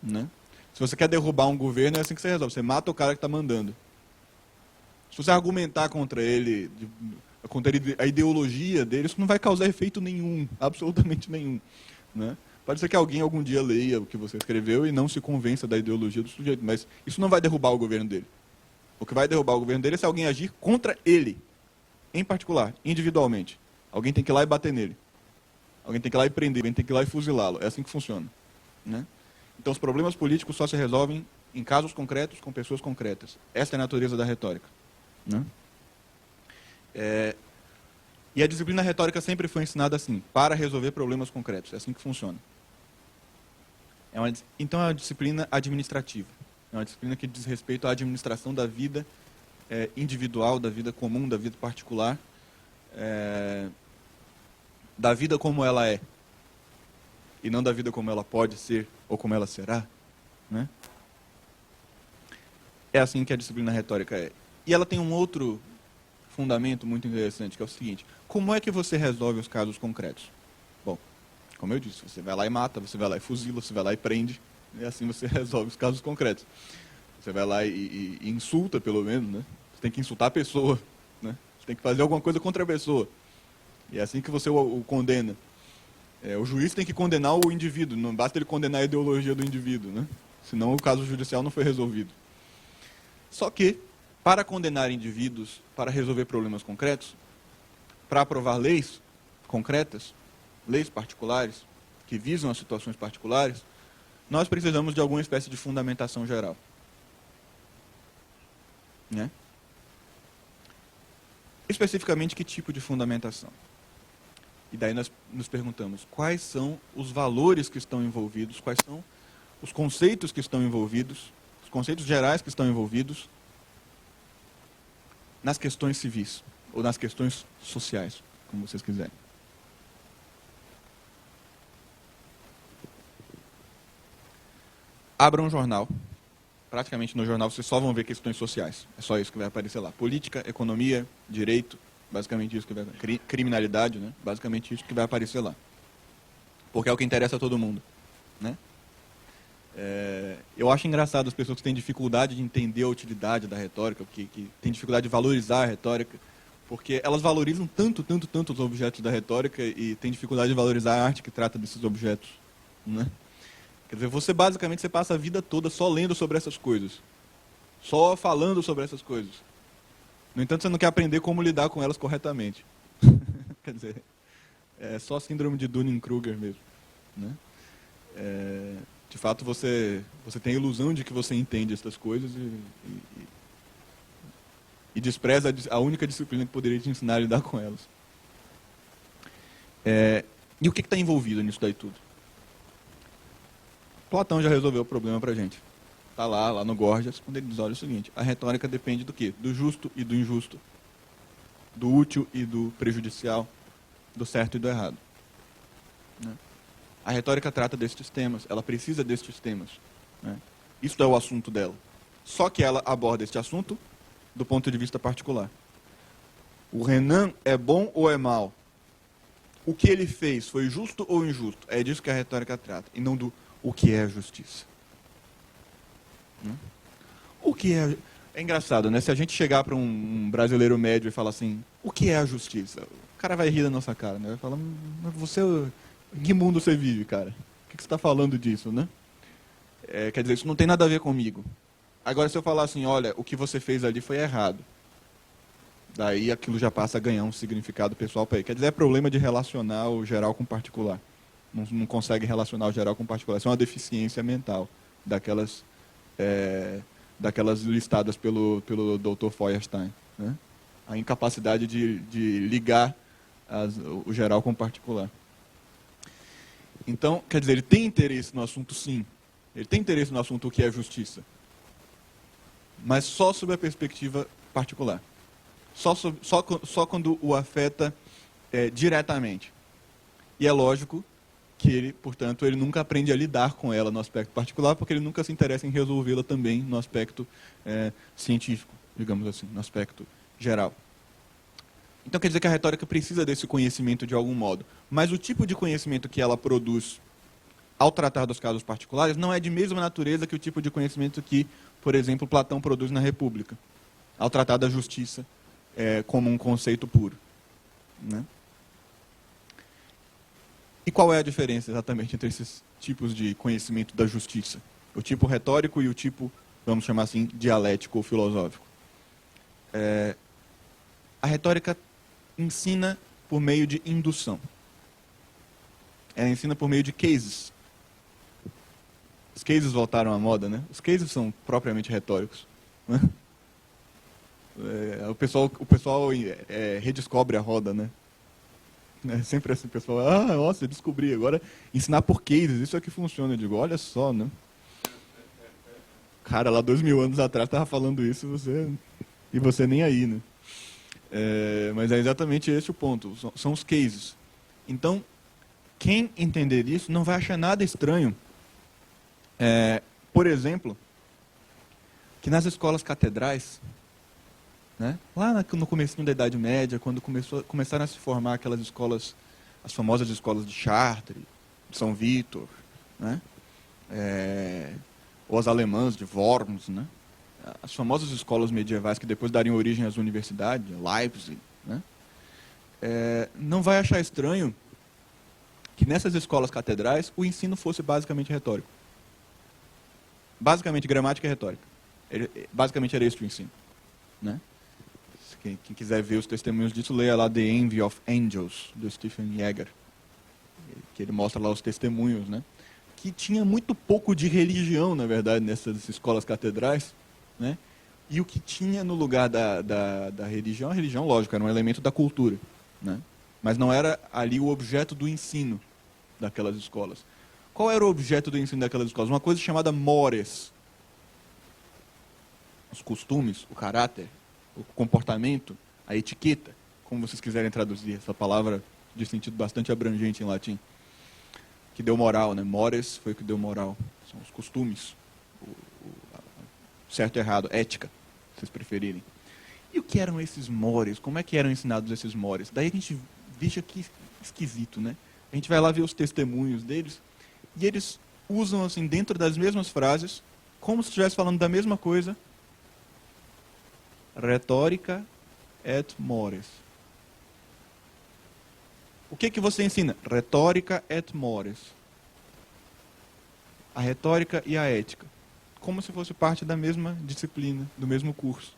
Né? Se você quer derrubar um governo, é assim que você resolve. Você mata o cara que está mandando. Se você argumentar contra ele, a ideologia dele, isso não vai causar efeito nenhum, absolutamente nenhum. Né? Pode ser que alguém algum dia leia o que você escreveu e não se convença da ideologia do sujeito, mas isso não vai derrubar o governo dele. O que vai derrubar o governo dele é se alguém agir contra ele, em particular, individualmente. Alguém tem que ir lá e bater nele. Alguém tem que ir lá e prender, alguém tem que ir lá e fuzilá-lo. É assim que funciona. Né? Então os problemas políticos só se resolvem em casos concretos, com pessoas concretas. Essa é a natureza da retórica. Né? E a disciplina retórica sempre foi ensinada assim, para resolver problemas concretos. É assim que funciona. Então é uma disciplina administrativa. É uma disciplina que diz respeito à administração da vida individual, da vida comum, da vida particular, da vida como ela é, e não da vida como ela pode ser ou como ela será. Né? é assim que a disciplina retórica é. E ela tem um outro fundamento muito interessante, que é o seguinte: como é que você resolve os casos concretos? Bom, como eu disse, você vai lá e mata, você vai lá e fuzila, você vai lá e prende, e assim você resolve os casos concretos. Você vai lá e insulta, pelo menos, né? Você tem que insultar a pessoa, né? Você tem que fazer alguma coisa contra a pessoa. E é assim que você o condena. O juiz tem que condenar o indivíduo, não basta ele condenar a ideologia do indivíduo, né? Senão o caso judicial não foi resolvido. Só que, para condenar indivíduos, para resolver problemas concretos, para aprovar leis concretas, leis particulares, que visam as situações particulares, nós precisamos de alguma espécie de fundamentação geral. Né? Especificamente, que tipo de fundamentação? E daí nós nos perguntamos, quais são os valores que estão envolvidos, quais são os conceitos que estão envolvidos, os conceitos gerais que estão envolvidos nas questões civis, ou nas questões sociais, como vocês quiserem. Abra um jornal. Praticamente no jornal vocês só vão ver questões sociais. É só isso que vai aparecer lá. Política, economia, direito, basicamente isso que vai... Criminalidade, né? Basicamente isso que vai aparecer lá. Porque é o que interessa a todo mundo, né? Eu acho engraçado as pessoas que têm dificuldade de entender a utilidade da retórica, que têm dificuldade de valorizar a retórica, porque elas valorizam tanto os objetos da retórica e têm dificuldade de valorizar a arte que trata desses objetos, né? Quer dizer, você basicamente passa a vida toda só lendo sobre essas coisas, só falando sobre essas coisas. No entanto, você não quer aprender como lidar com elas corretamente. Quer dizer, é só síndrome de Dunning-Kruger mesmo, né? De fato, você tem a ilusão de que você entende essas coisas e despreza a única disciplina que poderia te ensinar a lidar com elas. E o que está envolvido nisso daí tudo? Platão já resolveu o problema para a gente. Está lá no Gorgias, quando ele diz, olha, o seguinte: a retórica depende do quê? Do justo e do injusto, do útil e do prejudicial, do certo e do errado. Né? A retórica trata destes temas, ela precisa destes temas. Né? Isso é o assunto dela. Só que ela aborda este assunto do ponto de vista particular. O Renan é bom ou é mau? O que ele fez foi justo ou injusto? É disso que a retórica trata, e não do o que é a justiça. O que é... É engraçado, né? Se a gente chegar para um brasileiro médio e falar assim, o que é a justiça? O cara vai rir da nossa cara, né? Vai falar, mas você... Em que mundo você vive, cara? O que você está falando disso, né? Quer dizer, isso não tem nada a ver comigo. Agora, se eu falar assim, olha, o que você fez ali foi errado, daí aquilo já passa a ganhar um significado pessoal para ele. Quer dizer, é problema de relacionar o geral com o particular. Não consegue relacionar o geral com o particular. Isso é uma deficiência mental daquelas listadas pelo Dr. Feuerstein. Né? A incapacidade de ligar o geral com o particular. Então, quer dizer, ele tem interesse no assunto, sim. Ele tem interesse no assunto o que é justiça. Mas só sob a perspectiva particular. Só quando o afeta diretamente. E é lógico que ele, portanto, ele nunca aprende a lidar com ela no aspecto particular, porque ele nunca se interessa em resolvê-la também no aspecto científico, digamos assim, no aspecto geral. Então quer dizer que a retórica precisa desse conhecimento de algum modo. Mas o tipo de conhecimento que ela produz ao tratar dos casos particulares não é de mesma natureza que o tipo de conhecimento que, por exemplo, Platão produz na República, ao tratar da justiça como um conceito puro. Né? E qual é a diferença exatamente entre esses tipos de conhecimento da justiça? O tipo retórico e o tipo, vamos chamar assim, dialético ou filosófico. A retórica ensina por meio de indução. Ela ensina por meio de cases. Os cases voltaram à moda, né? Os cases são propriamente retóricos. Né? O pessoal redescobre a roda, né? É sempre assim, o pessoal, nossa, eu descobri, agora ensinar por cases, isso é que funciona. Eu digo, olha só, né? Cara, lá 2000 anos atrás estava falando isso e você nem aí, né? Mas é exatamente esse o ponto, são os cases. Então, quem entender isso não vai achar nada estranho, por exemplo, que nas escolas catedrais, né, lá no comecinho da Idade Média, quando começaram a se formar aquelas escolas, as famosas escolas de Chartres, de São Vítor, né, ou as alemãs de Worms, né, as famosas escolas medievais que depois dariam origem às universidades, Leipzig, né, não vai achar estranho que nessas escolas catedrais o ensino fosse basicamente retórico. Basicamente gramática e retórica. Basicamente era esse o ensino, né? Quem quiser ver os testemunhos disso, leia lá The Envy of Angels, do Stephen Jäger, que ele mostra lá os testemunhos, né? Que tinha muito pouco de religião, na verdade, nessas escolas catedrais, né? E o que tinha no lugar da religião, a religião, lógico, era um elemento da cultura, né? Mas não era ali o objeto do ensino daquelas escolas. Qual era o objeto do ensino daquelas escolas? Uma coisa chamada mores. Os costumes, o caráter, o comportamento, a etiqueta, como vocês quiserem traduzir essa palavra de sentido bastante abrangente em latim, que deu moral, né? Mores foi o que deu moral. São os costumes, o certo e errado, ética, se vocês preferirem. E o que eram esses mores? Como é que eram ensinados esses mores? Daí a gente veja que esquisito, né? A gente vai lá ver os testemunhos deles e eles usam, assim, dentro das mesmas frases, como se estivesse falando da mesma coisa, retórica et mores. O que você ensina? Retórica et mores. A retórica e a ética. Como se fosse parte da mesma disciplina, do mesmo curso.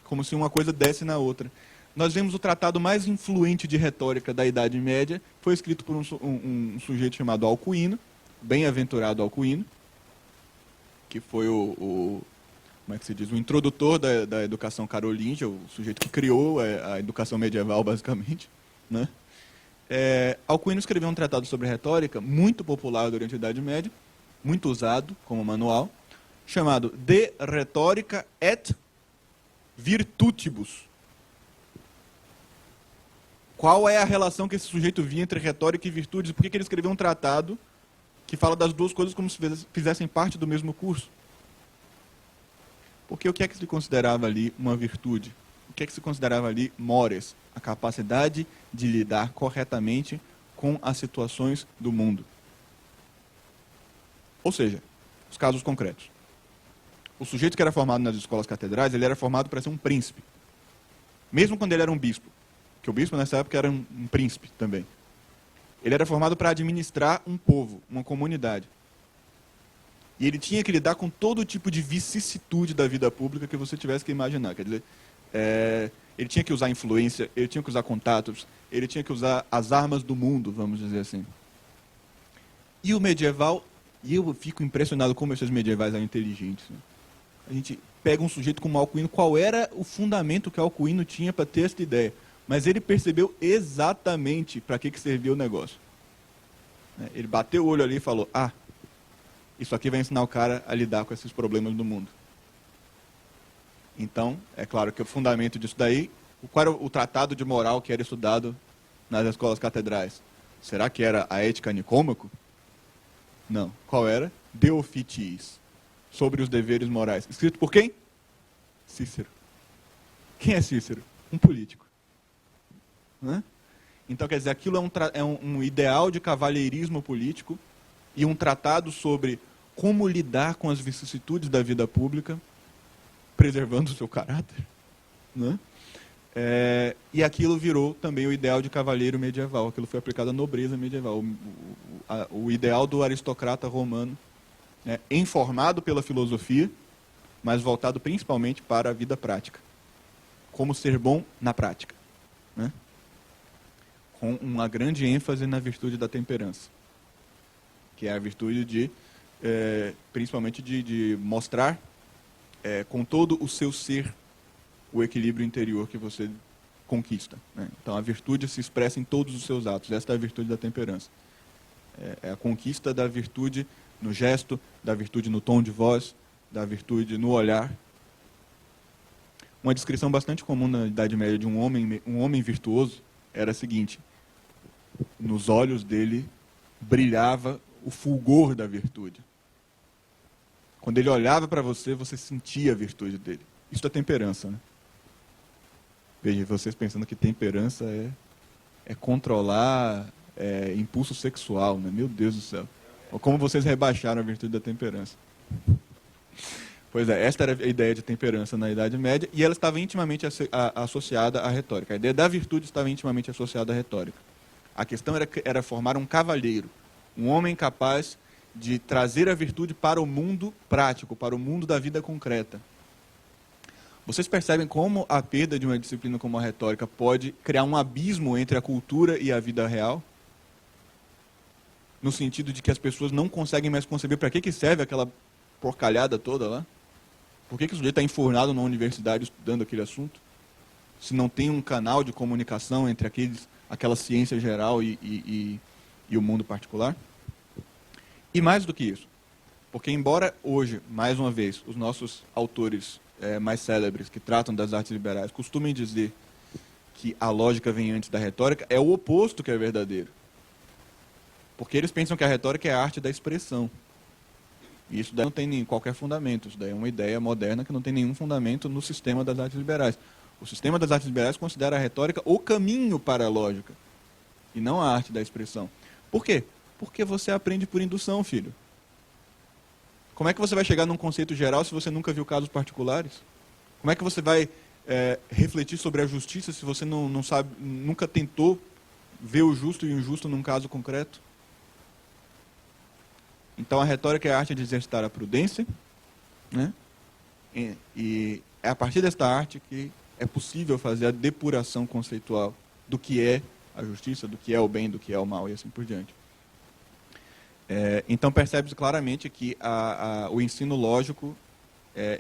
Como se uma coisa desse na outra. Nós vemos o tratado mais influente de retórica da Idade Média, foi escrito por um sujeito chamado Alcuino, bem-aventurado Alcuino, que foi como é que se diz, o introdutor da educação carolíngia, o sujeito que criou a educação medieval, basicamente, né? Alcuino escreveu um tratado sobre retórica, muito popular durante a Idade Média, muito usado como manual, chamado De Rhetorica et Virtutibus. Qual é a relação que esse sujeito via entre retórica e virtudes? Por que ele escreveu um tratado que fala das duas coisas como se fizessem parte do mesmo curso? Porque o que é que se considerava ali uma virtude? O que é que se considerava ali mores? A capacidade de lidar corretamente com as situações do mundo. Ou seja, os casos concretos. O sujeito que era formado nas escolas catedrais, ele era formado para ser um príncipe. Mesmo quando ele era um bispo. Porque o bispo nessa época era um príncipe também. Ele era formado para administrar um povo, uma comunidade. E ele tinha que lidar com todo tipo de vicissitude da vida pública que você tivesse que imaginar. Quer dizer, ele tinha que usar influência, ele tinha que usar contatos, ele tinha que usar as armas do mundo, vamos dizer assim. E o medieval, e eu fico impressionado como esses medievais eram inteligentes. Né? A gente pega um sujeito como Alcuino, qual era o fundamento que Alcuino tinha para ter essa ideia? Mas ele percebeu exatamente para que servia o negócio. Ele bateu o olho ali e falou, isso aqui vai ensinar o cara a lidar com esses problemas do mundo. Então, é claro que o fundamento disso daí, qual era o tratado de moral que era estudado nas escolas catedrais? Será que era a Ética Nicômaco? Não. Qual era? De Officiis, sobre os deveres morais. Escrito por quem? Cícero. Quem é Cícero? Um político. Né? Então, quer dizer, aquilo é um ideal de cavalheirismo político e um tratado sobre como lidar com as vicissitudes da vida pública, preservando o seu caráter. Né? E aquilo virou também o ideal de cavalheiro medieval. Aquilo foi aplicado à nobreza medieval. O ideal do aristocrata romano, né, informado pela filosofia, mas voltado principalmente para a vida prática. Como ser bom na prática. Né? Com uma grande ênfase na virtude da temperança, que é a virtude principalmente de mostrar com todo o seu ser o equilíbrio interior que você conquista. Né? Então a virtude se expressa em todos os seus atos. Esta é a virtude da temperança. É a conquista da virtude no gesto, da virtude no tom de voz, da virtude no olhar. Uma descrição bastante comum na Idade Média de um homem virtuoso era a seguinte: nos olhos dele brilhava o fulgor da virtude. Quando ele olhava para você, você sentia a virtude dele. Isso é temperança, né? Veja, vocês pensando que temperança é controlar impulso sexual, né? Meu Deus do céu. Como vocês rebaixaram a virtude da temperança. Pois é, esta era a ideia de temperança na Idade Média, e ela estava intimamente associada à retórica. A ideia da virtude estava intimamente associada à retórica. A questão era formar um cavalheiro, um homem capaz de trazer a virtude para o mundo prático, para o mundo da vida concreta. Vocês percebem como a perda de uma disciplina como a retórica pode criar um abismo entre a cultura e a vida real? No sentido de que as pessoas não conseguem mais conceber para que serve aquela porcalhada toda lá? Por que o sujeito está enfurnado na universidade estudando aquele assunto? Se não tem um canal de comunicação entre aquela ciência geral e o mundo particular? E mais do que isso, porque embora hoje, mais uma vez, os nossos autores mais célebres que tratam das artes liberais costumem dizer que a lógica vem antes da retórica, é o oposto que é verdadeiro. Porque eles pensam que a retórica é a arte da expressão. E isso daí não tem qualquer fundamento. Isso daí é uma ideia moderna que não tem nenhum fundamento no sistema das artes liberais. O sistema das artes liberais considera a retórica o caminho para a lógica, e não a arte da expressão. Por quê? Porque você aprende por indução, filho. Como é que você vai chegar num conceito geral se você nunca viu casos particulares? Como é que você vai refletir sobre a justiça se você não sabe, nunca tentou ver o justo e o injusto num caso concreto? Então a retórica é a arte de exercitar a prudência, né? E é a partir desta arte que é possível fazer a depuração conceitual do que é a justiça, do que é o bem, do que é o mal e assim por diante. Então percebe-se claramente que o ensino lógico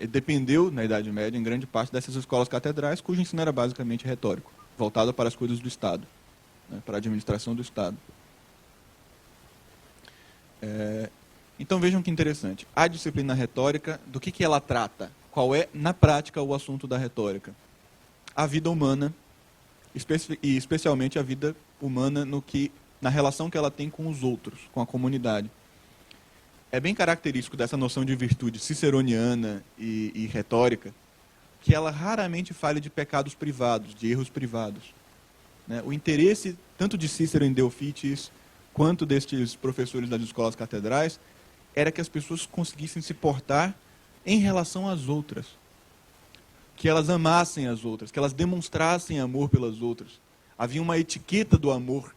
dependeu, na Idade Média, em grande parte dessas escolas catedrais, cujo ensino era basicamente retórico, voltado para as coisas do Estado, né, para a administração do Estado. Então vejam que interessante. A disciplina retórica, do que ela trata? Qual é, na prática, o assunto da retórica? A vida humana, e especialmente a vida humana na relação que ela tem com os outros, com a comunidade. É bem característico dessa noção de virtude ciceroniana e retórica, que ela raramente fala de pecados privados, de erros privados. Né? O interesse, tanto de Cícero em De Officiis, quanto destes professores das escolas catedrais, era que as pessoas conseguissem se portar em relação às outras. Que elas amassem as outras, que elas demonstrassem amor pelas outras. Havia uma etiqueta do amor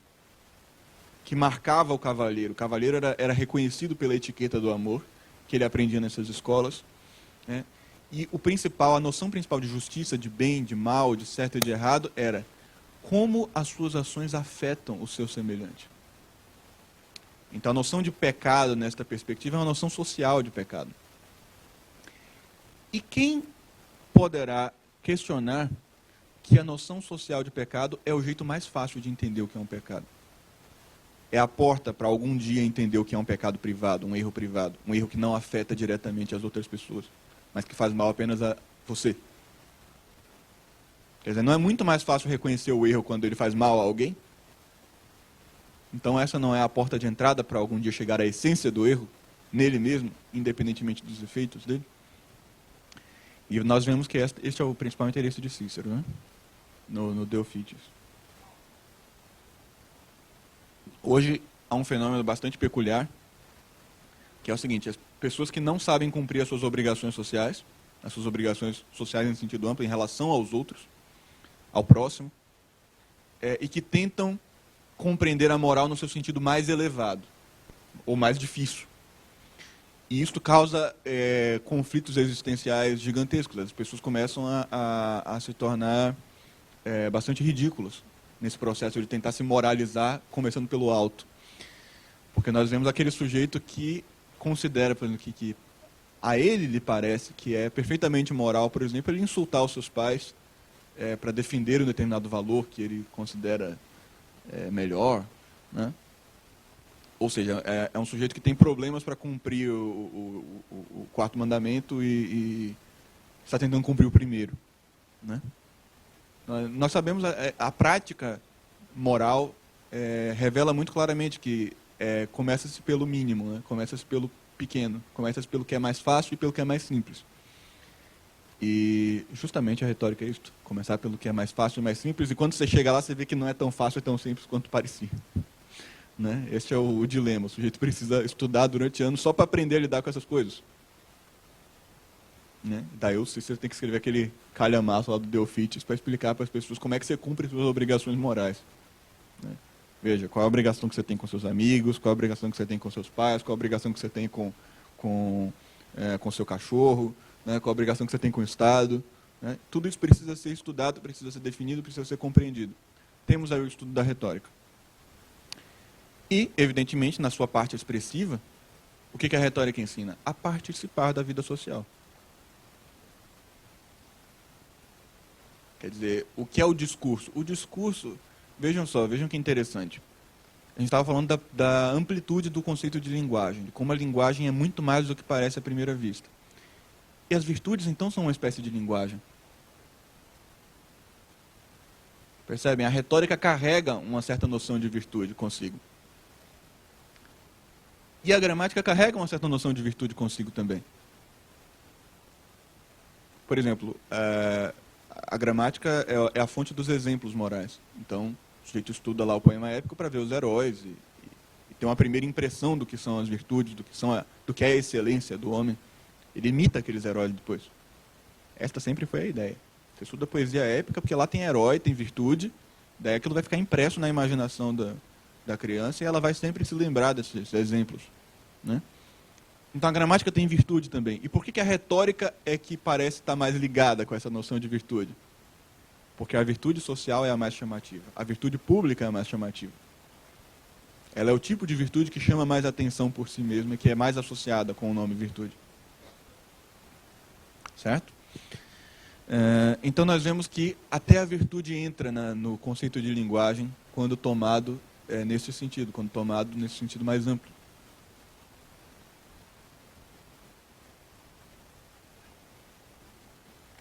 que marcava o cavalheiro. O cavalheiro era reconhecido pela etiqueta do amor, que ele aprendia nessas escolas. Né? E a noção principal de justiça, de bem, de mal, de certo e de errado, era como as suas ações afetam o seu semelhante. Então a noção de pecado, nesta perspectiva, é uma noção social de pecado. E quem poderá questionar que a noção social de pecado é o jeito mais fácil de entender o que é um pecado? É a porta para algum dia entender o que é um pecado privado, um erro que não afeta diretamente as outras pessoas, mas que faz mal apenas a você. Quer dizer, não é muito mais fácil reconhecer o erro quando ele faz mal a alguém? Então essa não é a porta de entrada para algum dia chegar à essência do erro, nele mesmo, independentemente dos efeitos dele? E nós vemos que este é o principal interesse de Cícero, né? no De Officiis. Hoje há um fenômeno bastante peculiar, que é o seguinte: as pessoas que não sabem cumprir as suas obrigações sociais em sentido amplo, em relação aos outros, ao próximo, e que tentam compreender a moral no seu sentido mais elevado, ou mais difícil. E isso causa conflitos existenciais gigantescos. As pessoas começam a se tornar bastante ridículas nesse processo de tentar se moralizar, começando pelo alto. Porque nós vemos aquele sujeito que considera, por exemplo, que a ele lhe parece que é perfeitamente moral, por exemplo, ele insultar os seus pais para defender um determinado valor que ele considera melhor, né? Ou seja, é um sujeito que tem problemas para cumprir o quarto mandamento e está tentando cumprir o primeiro, né? Nós sabemos, a prática moral revela muito claramente que começa-se pelo mínimo, né? Começa-se pelo pequeno. Começa pelo que é mais fácil e pelo que é mais simples. E justamente a retórica é isso. Começar pelo que é mais fácil e mais simples. E quando você chega lá, você vê que não é tão fácil e tão simples quanto parecia. Né? Esse é o dilema. O sujeito precisa estudar durante anos só para aprender a lidar com essas coisas. Né? Daí você tem que escrever aquele calhamaço lá do Deofites para explicar para as pessoas como é que você cumpre suas obrigações morais. Né? Veja, qual é a obrigação que você tem com seus amigos, qual é a obrigação que você tem com seus pais, qual é a obrigação que você tem com seu cachorro, né? Qual a obrigação que você tem com o Estado. Né? Tudo isso precisa ser estudado, precisa ser definido, precisa ser compreendido. Temos aí o estudo da retórica. E, evidentemente, na sua parte expressiva, o que a retórica ensina? A participar da vida social. Quer dizer, o que é o discurso? O discurso, vejam que interessante. A gente estava falando da amplitude do conceito de linguagem, de como a linguagem é muito mais do que parece à primeira vista. E as virtudes, então, são uma espécie de linguagem. Percebem? A retórica carrega uma certa noção de virtude consigo. E a gramática carrega uma certa noção de virtude consigo também. Por exemplo, a gramática é a fonte dos exemplos morais. Então, o sujeito estuda lá o poema épico para ver os heróis e ter uma primeira impressão do que são as virtudes, do que é a excelência do homem. Ele imita aqueles heróis depois. Esta sempre foi a ideia. Você estuda poesia épica porque lá tem herói, tem virtude, daí aquilo vai ficar impresso na imaginação da criança e ela vai sempre se lembrar desses exemplos. Né? Então a gramática tem virtude também. E por que a retórica é que parece estar mais ligada com essa noção de virtude? Porque a virtude social é a mais chamativa. A virtude pública é a mais chamativa. Ela é o tipo de virtude que chama mais atenção por si mesma e que é mais associada com o nome virtude. Certo? Então nós vemos que até a virtude entra no conceito de linguagem quando tomado nesse sentido mais amplo.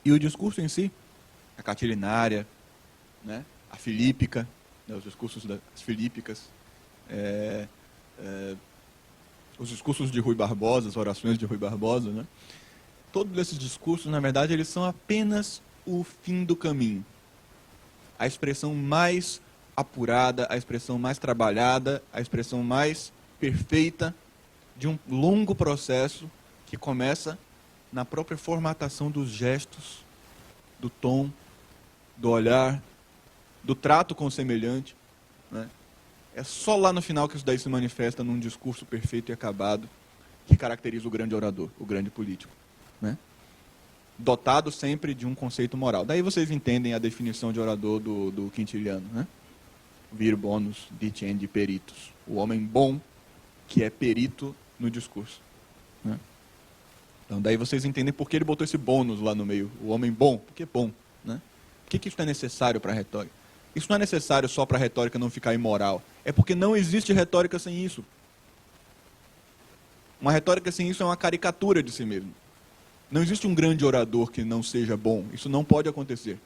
E o discurso em si, a catilinária, né, a filípica, né, os discursos das filípicas, os discursos de Rui Barbosa, as orações de Rui Barbosa, né, todos esses discursos, na verdade, eles são apenas o fim do caminho. A expressão mais apurada, a expressão mais trabalhada, a expressão mais perfeita de um longo processo que começa na própria formatação dos gestos, do tom, do olhar, do trato com o semelhante. Né? É só lá no final que isso daí se manifesta num discurso perfeito e acabado que caracteriza o grande orador, o grande político. Né? Dotado sempre de um conceito moral. Daí vocês entendem a definição de orador do Quintiliano. Né? Vir bonus dicendi peritus. O homem bom que é perito no discurso. Né? Então daí vocês entendem por que ele botou esse bônus lá no meio. O homem bom, porque é bom. Né? Por que isso é necessário para a retórica? Isso não é necessário só para a retórica não ficar imoral. É porque não existe retórica sem isso. Uma retórica sem isso é uma caricatura de si mesmo. Não existe um grande orador que não seja bom. Isso não pode acontecer.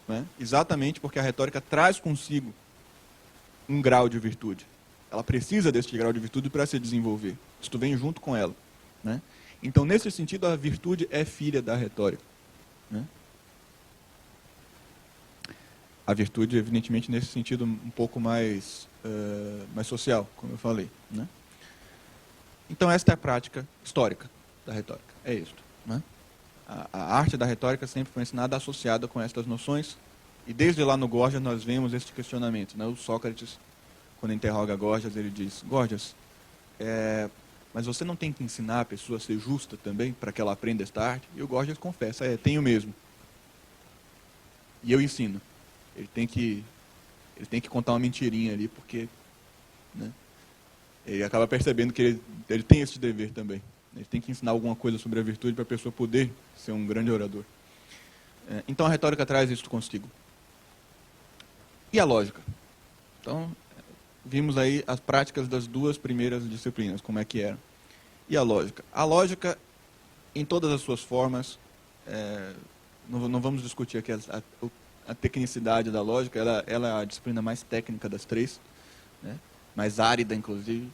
Né? Exatamente porque a retórica traz consigo um grau de virtude. Ela precisa desse grau de virtude para se desenvolver. Isso vem junto com ela. Né? Então, nesse sentido, a virtude é filha da retórica. Né? A virtude, evidentemente, nesse sentido um pouco mais social, como eu falei. Né? Então, esta é a prática histórica da retórica. É isso. Né? A arte da retórica sempre foi ensinada associada com estas noções, e desde lá no Gorgias nós vemos este questionamento. Né? O Sócrates, quando interroga Gorgias, ele diz: Gorgias, mas você não tem que ensinar a pessoa a ser justa também, para que ela aprenda esta arte? E o Gorgias confessa: tenho mesmo. E eu ensino. Ele tem que contar uma mentirinha ali, porque né, ele acaba percebendo que ele tem esse dever também. Ele tem que ensinar alguma coisa sobre a virtude para a pessoa poder ser um grande orador. Então a retórica traz isso consigo. E a lógica? Então, vimos aí as práticas das duas primeiras disciplinas, como é que eram. E a lógica? A lógica, em todas as suas formas, não vamos discutir aqui a tecnicidade da lógica, ela é a disciplina mais técnica das três, né? Mais árida, inclusive.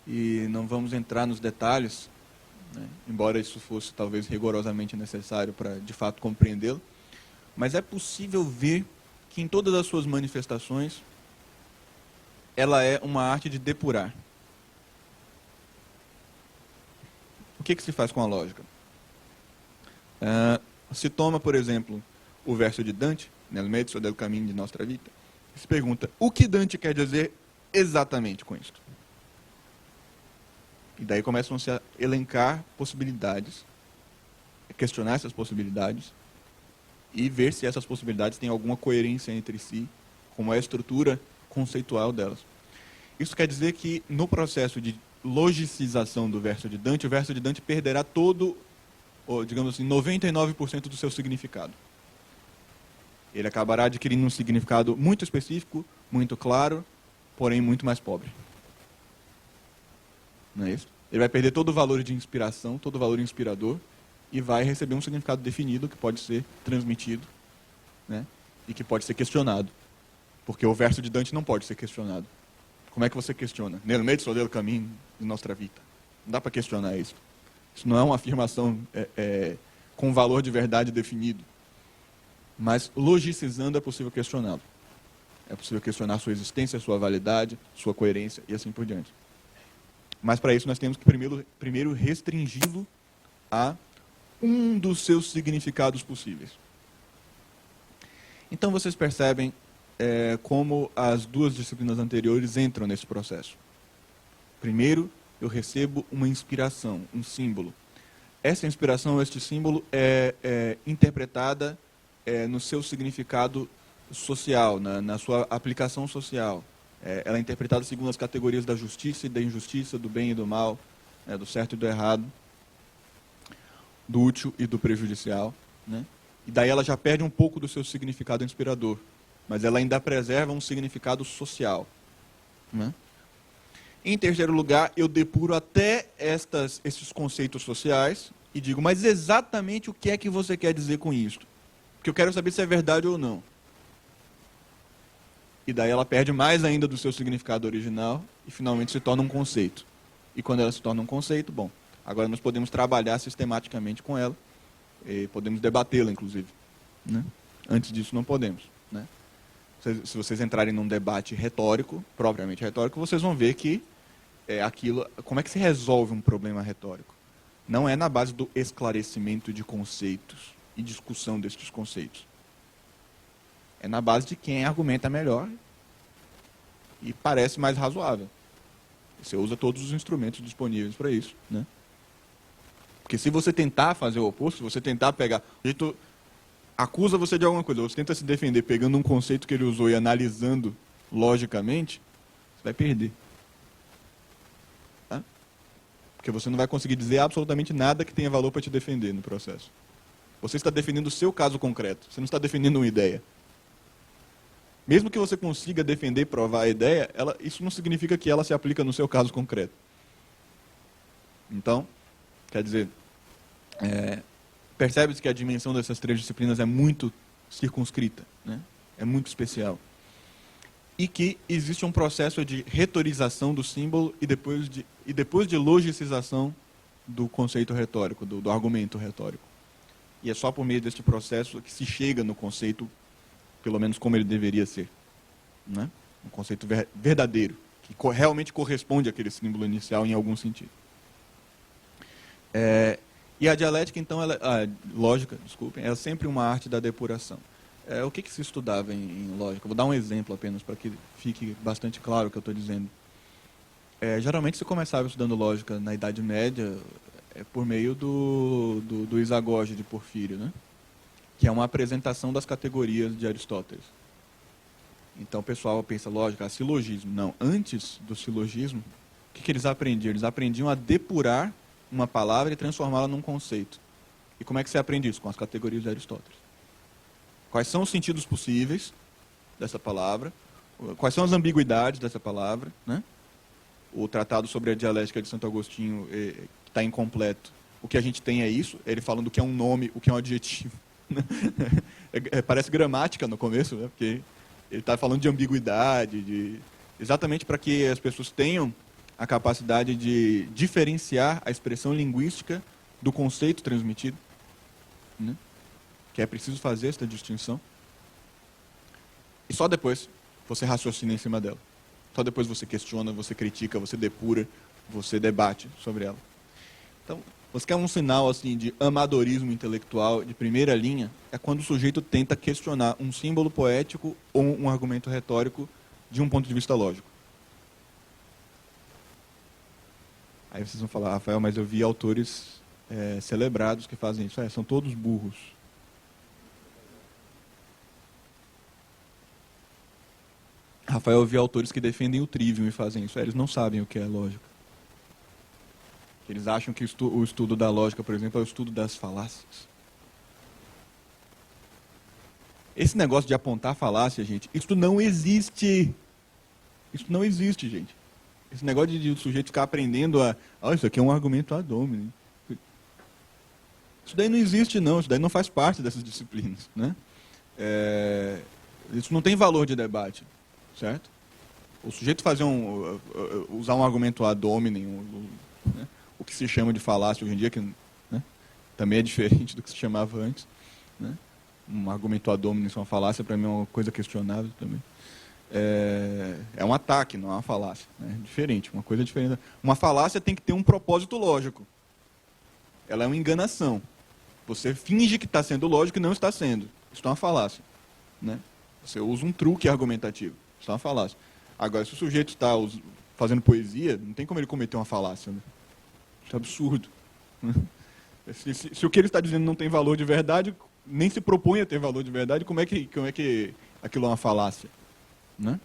e não vamos entrar nos detalhes, né, embora isso fosse talvez rigorosamente necessário para de fato compreendê-lo, mas é possível ver que em todas as suas manifestações ela é uma arte de depurar. O que se faz com a lógica? Se toma, por exemplo, o verso de Dante, Nel mezzo del cammino di nostra vita, e se pergunta o que Dante quer dizer exatamente com isso. E daí começam-se a elencar possibilidades, a questionar essas possibilidades e ver se essas possibilidades têm alguma coerência entre si, como é a estrutura conceitual delas. Isso quer dizer que no processo de logicização do verso de Dante, o verso de Dante perderá todo, ou, digamos assim, 99% do seu significado. Ele acabará adquirindo um significado muito específico, muito claro, porém muito mais pobre. Não é isso? Ele vai perder todo o valor de inspiração, todo o valor inspirador, e vai receber um significado definido que pode ser transmitido, né? E que pode ser questionado. Porque o verso de Dante não pode ser questionado. Como é que você questiona? Nel mezzo del cammino di nostra vita. Não dá para questionar isso. Isso não é uma afirmação com valor de verdade definido. Mas, logicizando, é possível questioná-lo. É possível questionar sua existência, sua validade, sua coerência e assim por diante. Mas, para isso, nós temos que primeiro restringi-lo a um dos seus significados possíveis. Então, vocês percebem como as duas disciplinas anteriores entram nesse processo. Primeiro, eu recebo uma inspiração, um símbolo. Essa inspiração, este símbolo, é interpretada no seu significado social, na sua aplicação social. Ela é interpretada segundo as categorias da justiça e da injustiça, do bem e do mal, do certo e do errado, do útil e do prejudicial, né? E daí ela já perde um pouco do seu significado inspirador, mas ela ainda preserva um significado social, né? Em terceiro lugar, eu depuro até esses conceitos sociais e digo, mas exatamente o que é que você quer dizer com isso? Porque eu quero saber se é verdade ou não. E daí ela perde mais ainda do seu significado original e finalmente se torna um conceito. E quando ela se torna um conceito, bom, agora nós podemos trabalhar sistematicamente com ela e podemos debatê-la, inclusive, né? Antes disso não podemos, né? Se vocês entrarem num debate retórico, propriamente retórico, vocês vão ver que como é que se resolve um problema retórico? Não é na base do esclarecimento de conceitos e discussão destes conceitos. É na base de quem argumenta melhor e parece mais razoável. Você usa todos os instrumentos disponíveis para isso, né? Porque se você tentar fazer o oposto, se você tentar pegar... acusa você de alguma coisa, você tenta se defender pegando um conceito que ele usou e analisando logicamente, você vai perder. Tá? Porque você não vai conseguir dizer absolutamente nada que tenha valor para te defender no processo. Você está defendendo o seu caso concreto, você não está defendendo uma ideia. Mesmo que você consiga defender e provar a ideia, isso não significa que ela se aplica no seu caso concreto. Então, quer dizer, percebe-se que a dimensão dessas três disciplinas é muito circunscrita, né? É muito especial. E que existe um processo de retorização do símbolo e depois de logicização do conceito retórico, do argumento retórico. E é só por meio deste processo que se chega no conceito, pelo menos como ele deveria ser, né? Um conceito verdadeiro, que realmente corresponde àquele símbolo inicial em algum sentido. E a dialética, então, lógica, desculpem, é sempre uma arte da depuração. O que se estudava em lógica? Vou dar um exemplo apenas para que fique bastante claro o que eu estou dizendo. Geralmente se começava estudando lógica na Idade Média por meio do Isagoge de Porfírio, né? Que é uma apresentação das categorias de Aristóteles. Então o pessoal pensa, lógica, silogismo. Não, antes do silogismo, o que eles aprendiam? Eles aprendiam a depurar uma palavra e transformá-la num conceito. E como é que se aprende isso? Com as categorias de Aristóteles. Quais são os sentidos possíveis dessa palavra? Quais são as ambiguidades dessa palavra, né? O tratado sobre a dialética de Santo Agostinho está incompleto. O que a gente tem é isso, ele falando o que é um nome, o que é um adjetivo. Parece gramática no começo, né? Porque ele está falando de ambiguidade, exatamente para que as pessoas tenham a capacidade de diferenciar a expressão linguística do conceito transmitido, né? Que é preciso fazer esta distinção. E só depois você raciocina em cima dela. Só depois você questiona, você critica, você depura, você debate sobre ela. Então, você quer um sinal assim de amadorismo intelectual de primeira linha, é quando o sujeito tenta questionar um símbolo poético ou um argumento retórico de um ponto de vista lógico. Aí vocês vão falar, Rafael, mas eu vi autores celebrados que fazem isso. São todos burros. Rafael, eu vi autores que defendem o trivium e fazem isso. Eles não sabem o que é lógica. Eles acham que o estudo da lógica, por exemplo, é o estudo das falácias. Esse negócio de apontar falácia, gente, isso não existe. Isso não existe, gente. Esse negócio de o sujeito ficar aprendendo isso aqui é um argumento ad hominem. Isso daí não existe, não. Isso daí não faz parte dessas disciplinas, né? Isso não tem valor de debate, certo? O sujeito usar um argumento ad hominem, né? O que se chama de falácia hoje em dia, que, né, também é diferente do que se chamava antes, né? Um argumento ad hominem, uma falácia, para mim é uma coisa questionável também. É um ataque, não é uma falácia. É diferente, uma coisa diferente. Uma falácia tem que ter um propósito lógico. Ela é uma enganação. Você finge que está sendo lógico e não está sendo. Isso é uma falácia, né? Você usa um truque argumentativo. Isso é uma falácia. Agora, se o sujeito está fazendo poesia, não tem como ele cometer uma falácia, né? Isso é absurdo. Se o que ele está dizendo não tem valor de verdade, nem se propõe a ter valor de verdade, como é que aquilo é uma falácia? Né?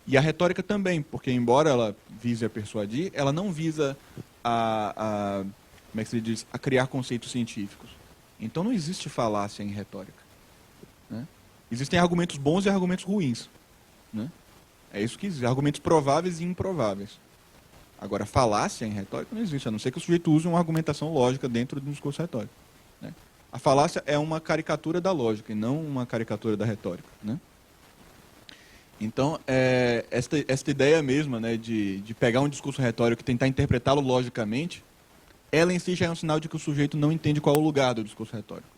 E a retórica também, porque embora ela vise a persuadir, ela não visa como é que se diz, a criar conceitos científicos. Então não existe falácia em retórica, né? Existem argumentos bons e argumentos ruins, né? É isso que existe, argumentos prováveis e improváveis. Agora, falácia em retórica não existe, a não ser que o sujeito use uma argumentação lógica dentro do discurso retórico, né? A falácia é uma caricatura da lógica e não uma caricatura da retórica, né? Então, esta ideia mesma, né, de pegar um discurso retórico e tentar interpretá-lo logicamente, ela em si já é um sinal de que o sujeito não entende qual é o lugar do discurso retórico.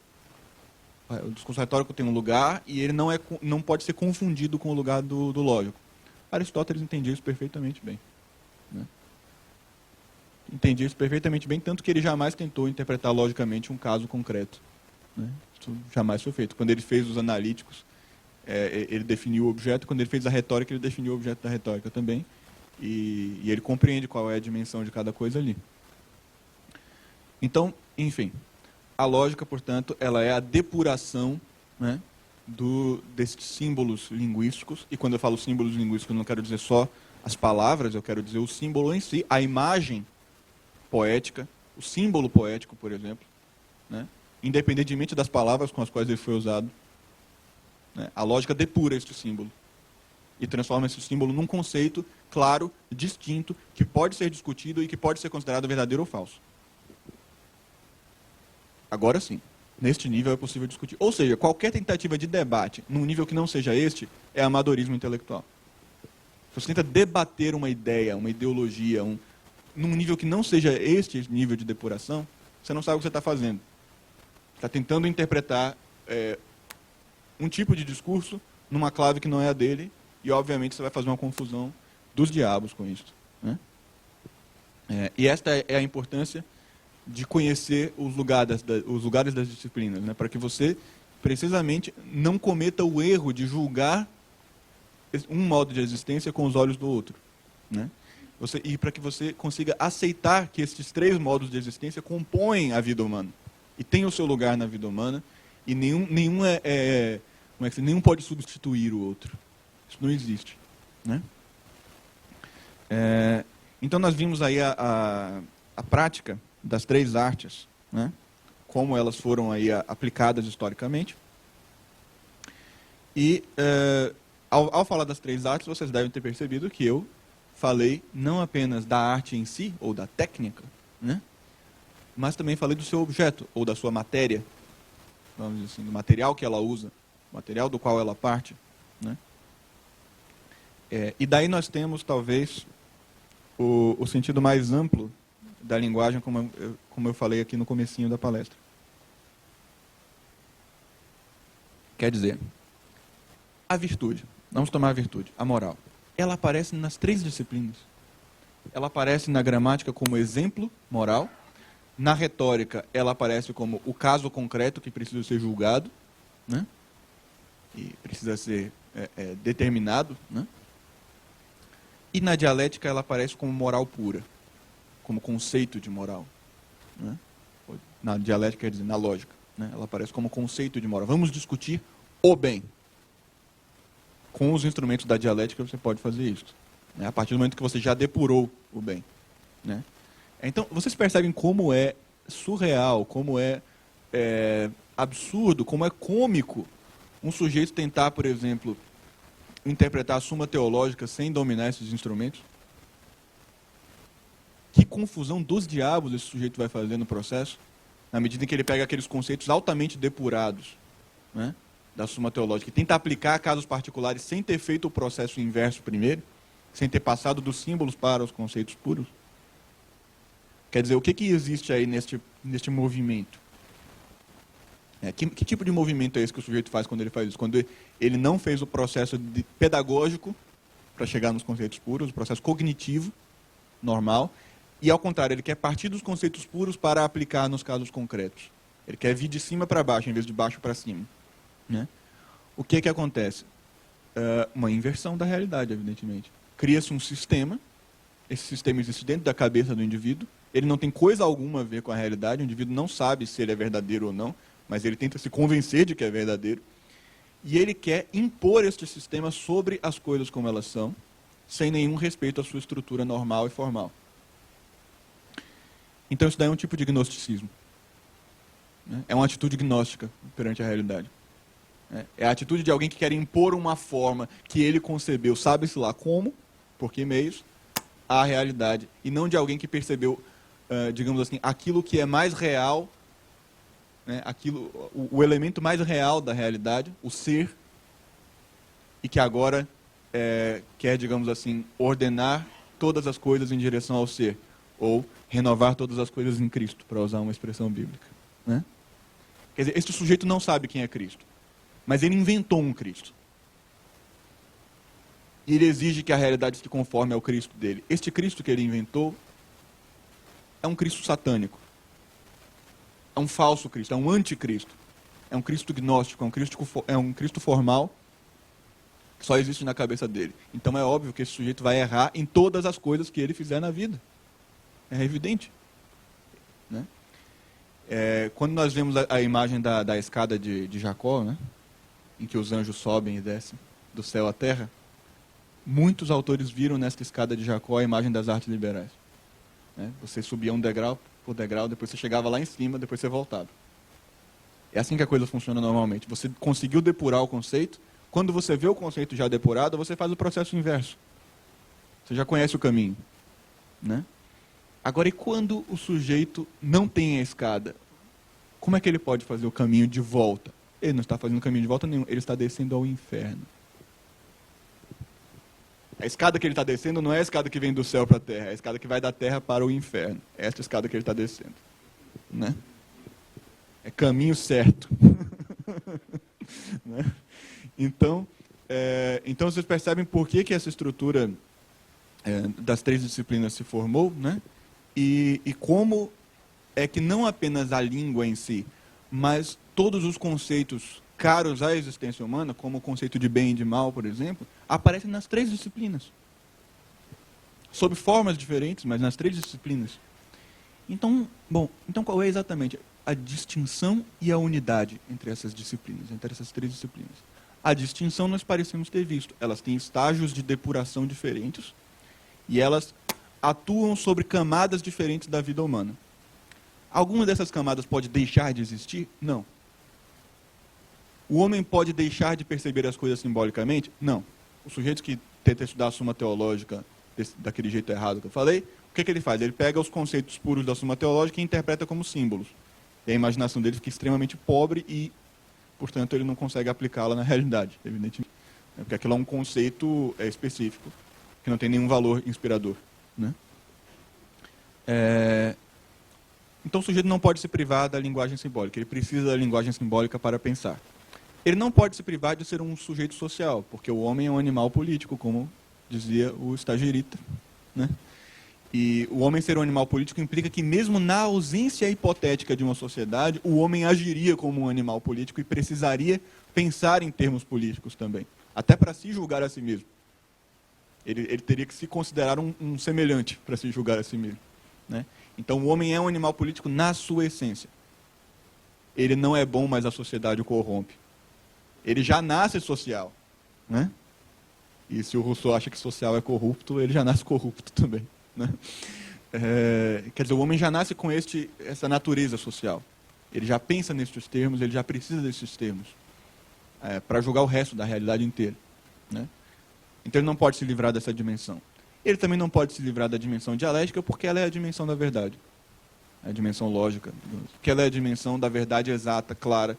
O discurso retórico tem um lugar e ele não pode ser confundido com o lugar do lógico. Aristóteles entendia isso perfeitamente bem, né? Entendia isso perfeitamente bem, tanto que ele jamais tentou interpretar logicamente um caso concreto, né? Isso jamais foi feito. Quando ele fez os analíticos, ele definiu o objeto. Quando ele fez a retórica, ele definiu o objeto da retórica também. E ele compreende qual é a dimensão de cada coisa ali. Então, enfim, a lógica, portanto, ela é a depuração, né, desses símbolos linguísticos. E quando eu falo símbolos linguísticos, eu não quero dizer só as palavras, eu quero dizer o símbolo em si, a imagem poética, o símbolo poético, por exemplo, né, independentemente das palavras com as quais ele foi usado. A lógica depura este símbolo e transforma esse símbolo num conceito claro, distinto, que pode ser discutido e que pode ser considerado verdadeiro ou falso. Agora sim, neste nível é possível discutir. Ou seja, qualquer tentativa de debate num nível que não seja este é amadorismo intelectual. Se você tenta debater uma ideia, uma ideologia, num nível que não seja este nível de depuração, você não sabe o que você está fazendo. Está tentando interpretar um tipo de discurso numa clave que não é a dele, e obviamente você vai fazer uma confusão dos diabos com isso, né? E esta é a importância de conhecer os lugares das disciplinas, né? Para que você, precisamente, não cometa o erro de julgar um modo de existência com os olhos do outro, né? E para que você consiga aceitar que esses três modos de existência compõem a vida humana e têm o seu lugar na vida humana, e nenhum nenhum pode substituir o outro. Isso não existe, né? Então nós vimos aí a prática das três artes, né? Como elas foram aí aplicadas historicamente. E ao falar das três artes, vocês devem ter percebido que eu falei não apenas da arte em si, ou da técnica, né? Mas também falei do seu objeto, ou da sua matéria, vamos dizer assim, do material que ela usa, o material do qual ela parte, né? E daí nós temos, talvez, o sentido mais amplo da linguagem, como eu falei aqui no comecinho da palestra. Quer dizer, a virtude, vamos tomar a virtude, a moral, ela aparece nas 3 disciplinas. Ela aparece na gramática como exemplo moral, na retórica ela aparece como o caso concreto que precisa ser julgado, né? E precisa ser determinado, né? E na dialética ela aparece como moral pura, como conceito de moral, né? Na dialética, quer dizer, na lógica, né? Ela aparece como conceito de moral. Vamos discutir o bem. Com os instrumentos da dialética você pode fazer isso, né? A partir do momento que você já depurou o bem, né? Então, vocês percebem como é surreal, como é absurdo, como é cômico um sujeito tentar, por exemplo, interpretar a Suma Teológica sem dominar esses instrumentos? Que confusão dos diabos esse sujeito vai fazer no processo, na medida em que ele pega aqueles conceitos altamente depurados, né, da Suma Teológica, e tenta aplicar a casos particulares sem ter feito o processo inverso primeiro, sem ter passado dos símbolos para os conceitos puros. Quer dizer, o que existe aí neste movimento? Que tipo de movimento é esse que o sujeito faz quando ele faz isso? Quando ele não fez o processo pedagógico para chegar nos conceitos puros, o processo cognitivo, normal, e ao contrário, ele quer partir dos conceitos puros para aplicar nos casos concretos. Ele quer vir de cima para baixo, em vez de baixo para cima, né? O que acontece? Uma inversão da realidade, evidentemente. Cria-se um sistema, esse sistema existe dentro da cabeça do indivíduo, ele não tem coisa alguma a ver com a realidade, o indivíduo não sabe se ele é verdadeiro ou não, mas ele tenta se convencer de que é verdadeiro, e ele quer impor este sistema sobre as coisas como elas são, sem nenhum respeito à sua estrutura normal e formal. Então isso daí é um tipo de gnosticismo, né? É uma atitude gnóstica perante a realidade. É a atitude de alguém que quer impor uma forma que ele concebeu, sabe-se lá como, por que meios, à realidade, e não de alguém que percebeu, digamos assim, aquilo que é mais real, né, o elemento mais real da realidade, o ser, e que agora quer, digamos assim, ordenar todas as coisas em direção ao ser, ou renovar todas as coisas em Cristo, para usar uma expressão bíblica, né? Quer dizer, este sujeito não sabe quem é Cristo, mas ele inventou um Cristo. E ele exige que a realidade se conforme ao Cristo dele. Este Cristo que ele inventou é um Cristo satânico. É um falso Cristo, é um anticristo. É um Cristo gnóstico, é um Cristo formal que só existe na cabeça dele. Então é óbvio que esse sujeito vai errar em todas as coisas que ele fizer na vida. É evidente, né? Quando nós vemos a imagem da escada de Jacó, né, em que os anjos sobem e descem do céu à terra, muitos autores viram nesta escada de Jacó a imagem das artes liberais, né? Você subia um degrau por degrau, depois você chegava lá em cima, depois você voltava. É assim que a coisa funciona normalmente. Você conseguiu depurar o conceito, quando você vê o conceito já depurado, você faz o processo inverso. Você já conhece o caminho, né? Agora, e quando o sujeito não tem a escada? Como é que ele pode fazer o caminho de volta? Ele não está fazendo o caminho de volta nenhum, ele está descendo ao inferno. A escada que ele está descendo não é a escada que vem do céu para a terra, é a escada que vai da terra para o inferno. É esta escada que ele está descendo, né? É caminho certo. Né? Então vocês percebem por que essa estrutura das 3 disciplinas se formou, né? E como é que não apenas a língua em si, mas todos os conceitos caros à existência humana, como o conceito de bem e de mal, por exemplo, aparecem nas 3 disciplinas. Sob formas diferentes, mas nas 3 disciplinas. Então qual é exatamente a distinção e a unidade entre essas disciplinas, entre essas 3 disciplinas? A distinção nós parecemos ter visto. Elas têm estágios de depuração diferentes e elas atuam sobre camadas diferentes da vida humana. Alguma dessas camadas pode deixar de existir? Não. O homem pode deixar de perceber as coisas simbolicamente? Não. O sujeito que tenta estudar a Suma Teológica daquele jeito errado que eu falei, o que ele faz? Ele pega os conceitos puros da Suma Teológica e interpreta como símbolos. E a imaginação dele fica extremamente pobre e, portanto, ele não consegue aplicá-la na realidade, evidentemente. Porque aquilo é um conceito específico, que não tem nenhum valor inspirador, né? Então o sujeito não pode se privar da linguagem simbólica, ele precisa da linguagem simbólica para pensar. Ele não pode se privar de ser um sujeito social, porque o homem é um animal político, como dizia o Stagirita, né? E o homem ser um animal político implica que, mesmo na ausência hipotética de uma sociedade, o homem agiria como um animal político e precisaria pensar em termos políticos também, até para se julgar a si mesmo. Ele teria que se considerar um semelhante para se julgar a si mesmo, né? Então, o homem é um animal político na sua essência. Ele não é bom, mas a sociedade o corrompe. Ele já nasce social, né? E se o Rousseau acha que social é corrupto, ele já nasce corrupto também, né? Quer dizer, o homem já nasce com essa natureza social. Ele já pensa nesses termos, ele já precisa desses termos para julgar o resto da realidade inteira, né? Então ele não pode se livrar dessa dimensão. Ele também não pode se livrar da dimensão dialética, porque ela é a dimensão da verdade, a dimensão lógica, porque ela é a dimensão da verdade exata, clara,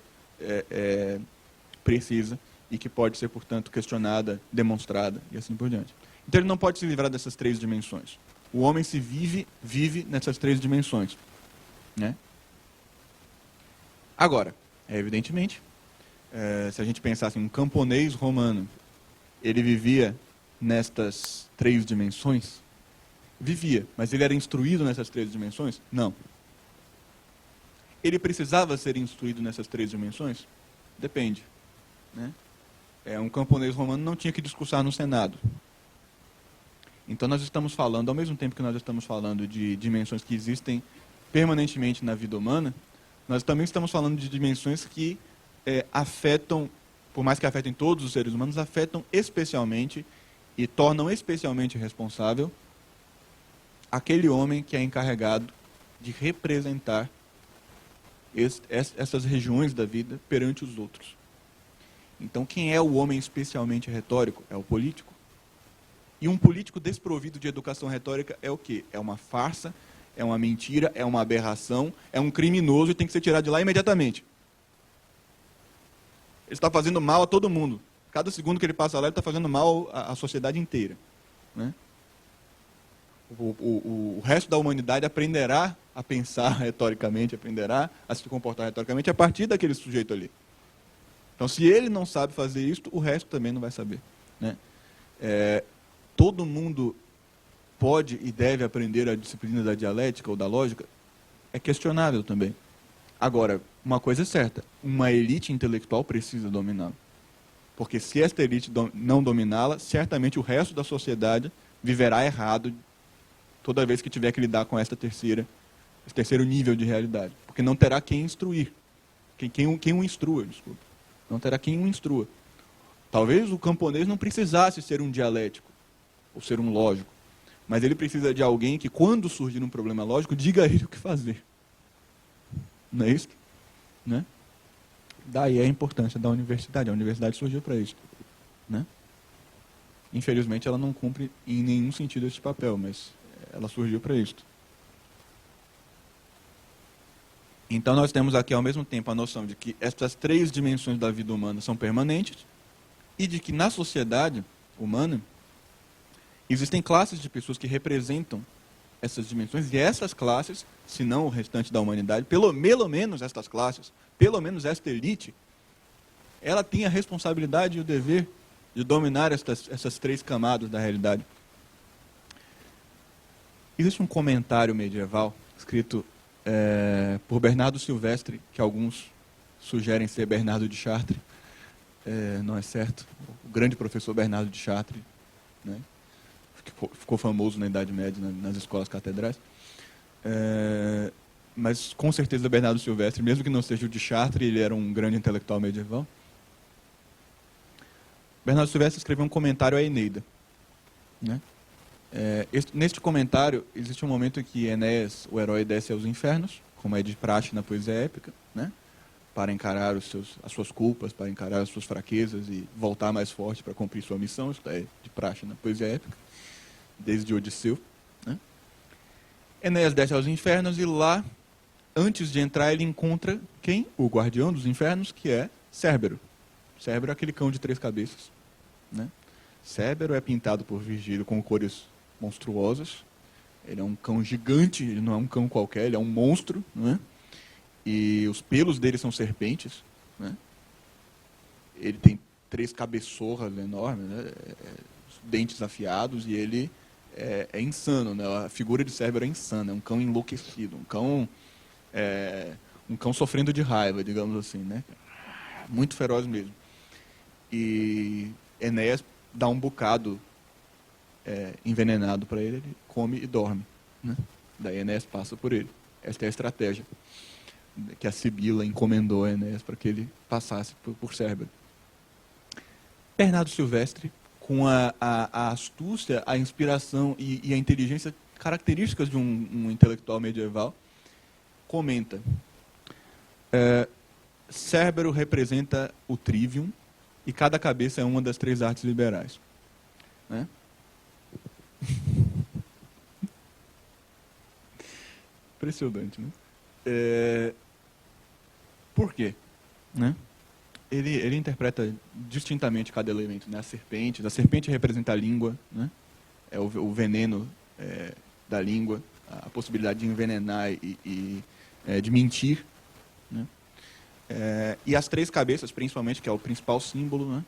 precisa, e que pode ser, portanto, questionada, demonstrada, e assim por diante. Então ele não pode se livrar dessas três dimensões. O homem se vive nessas três dimensões, né? Agora, evidentemente, se a gente pensasse em um camponês romano, ele vivia nestas três dimensões? Vivia, mas ele era instruído nessas três dimensões? Não. Ele precisava ser instruído nessas três dimensões? Depende, né? Um camponês romano não tinha que discursar no Senado. Então nós estamos falando, ao mesmo tempo que nós estamos falando de dimensões que existem permanentemente na vida humana, nós também estamos falando de dimensões que afetam, por mais que afetem todos os seres humanos, afetam especialmente e tornam especialmente responsável aquele homem que é encarregado de representar essas regiões da vida perante os outros. Então, quem é o homem especialmente retórico? É o político. E um político desprovido de educação retórica é o quê? É uma farsa, é uma mentira, é uma aberração, é um criminoso e tem que ser tirado de lá imediatamente. Ele está fazendo mal a todo mundo. Cada segundo que ele passa lá, ele está fazendo mal à sociedade inteira, né? O resto da humanidade aprenderá a pensar retoricamente, aprenderá a se comportar retoricamente a partir daquele sujeito ali. Então, se ele não sabe fazer isso, o resto também não vai saber, né? Todo mundo pode e deve aprender a disciplina da dialética ou da lógica? É questionável também. Agora, uma coisa é certa, uma elite intelectual precisa dominá-la. Porque se esta elite não dominá-la, certamente o resto da sociedade viverá errado toda vez que tiver que lidar com esse terceiro nível de realidade. Porque não terá quem instruir. Quem o instrua, desculpa. Não terá quem o instrua. Talvez o camponês não precisasse ser um dialético, ou ser um lógico. Mas ele precisa de alguém que, quando surgir um problema lógico, diga a ele o que fazer. Não é isso? Né? Daí a importância da universidade. A universidade surgiu para isso, né? Infelizmente, ela não cumpre em nenhum sentido esse papel, mas ela surgiu para isso. Então, nós temos aqui, ao mesmo tempo, a noção de que essas três dimensões da vida humana são permanentes e de que, na sociedade humana, existem classes de pessoas que representam essas dimensões, e essas classes, se não o restante da humanidade, pelo menos estas classes, pelo menos esta elite, ela tem a responsabilidade e o dever de dominar essas três camadas da realidade. Existe um comentário medieval escrito por Bernardo Silvestre, que alguns sugerem ser Bernardo de Chartres, não é certo, o grande professor Bernardo de Chartres, né? Ficou famoso na Idade Média, nas escolas catedrais. Mas, com certeza, Bernardo Silvestre, mesmo que não seja o de Chartres, ele era um grande intelectual medieval. Bernardo Silvestre escreveu um comentário à Eneida, né? Neste comentário, existe um momento em que Enéas, o herói, desce aos infernos, como é de praxe na poesia épica, né? Para encarar as suas culpas, para encarar as suas fraquezas e voltar mais forte para cumprir sua missão. Isso é de praxe na poesia épica, desde Odisseu, né? Enéas desce aos infernos e lá, antes de entrar, ele encontra quem? O guardião dos infernos, que é Cérbero. Cérbero é aquele cão de 3 cabeças, né? Cérbero é pintado por Virgílio com cores monstruosas, Ele é um cão gigante, ele não é um cão qualquer, ele é um monstro, não é? E os pelos dele são serpentes, né? Ele tem 3 cabeçorras enormes, né? Dentes afiados, e ele é insano, né? A figura de Cérbero é insana, é um cão enlouquecido, um cão sofrendo de raiva, digamos assim, né? Muito feroz mesmo. E Enéas dá um bocado envenenado para ele, ele come e dorme, né? Daí Enéas passa por ele. Esta é a estratégia que a Sibila encomendou a Enéas para que ele passasse por Cérbero. Bernardo Silvestre, com a astúcia, a inspiração e a inteligência características de um intelectual medieval, comenta: Cérbero representa o trivium e cada cabeça é uma das 3 artes liberais. Né? Impressionante, né? Por quê? Né? Ele interpreta distintamente cada elemento, né? A serpente representa a língua, né? É o veneno da língua, a possibilidade de envenenar e de mentir, né? E as 3 cabeças, principalmente, que é o principal símbolo, né?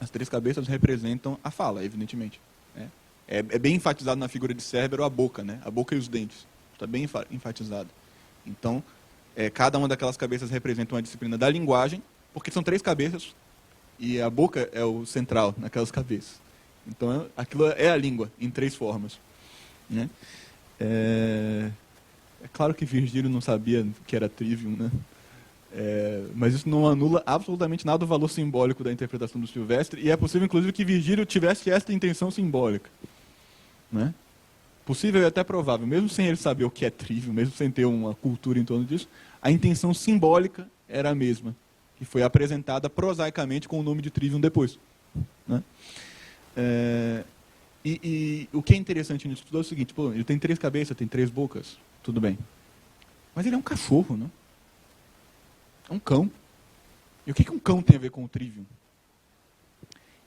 As 3 cabeças representam a fala, evidentemente. Né? É bem enfatizado na figura de Cérbero a boca, né? A boca e os dentes. Está bem enfatizado. Então, cada uma daquelas cabeças representa uma disciplina da linguagem, porque são 3 cabeças e a boca é o central naquelas cabeças. Então, aquilo é a língua, em 3 formas. Né? É claro que Virgílio não sabia que era trivium, né? Mas isso não anula absolutamente nada do valor simbólico da interpretação do Silvestre, e é possível, inclusive, que Virgílio tivesse esta intenção simbólica. Né? Possível e até provável, mesmo sem ele saber o que é trivium, mesmo sem ter uma cultura em torno disso, a intenção simbólica era a mesma, que foi apresentada prosaicamente com o nome de trivium depois. Né? E o que é interessante nisso tudo é o seguinte: pô, ele tem 3 cabeças, tem 3 bocas, tudo bem. Mas ele é um cachorro, né? É um cão. E o que um cão tem a ver com o trivium?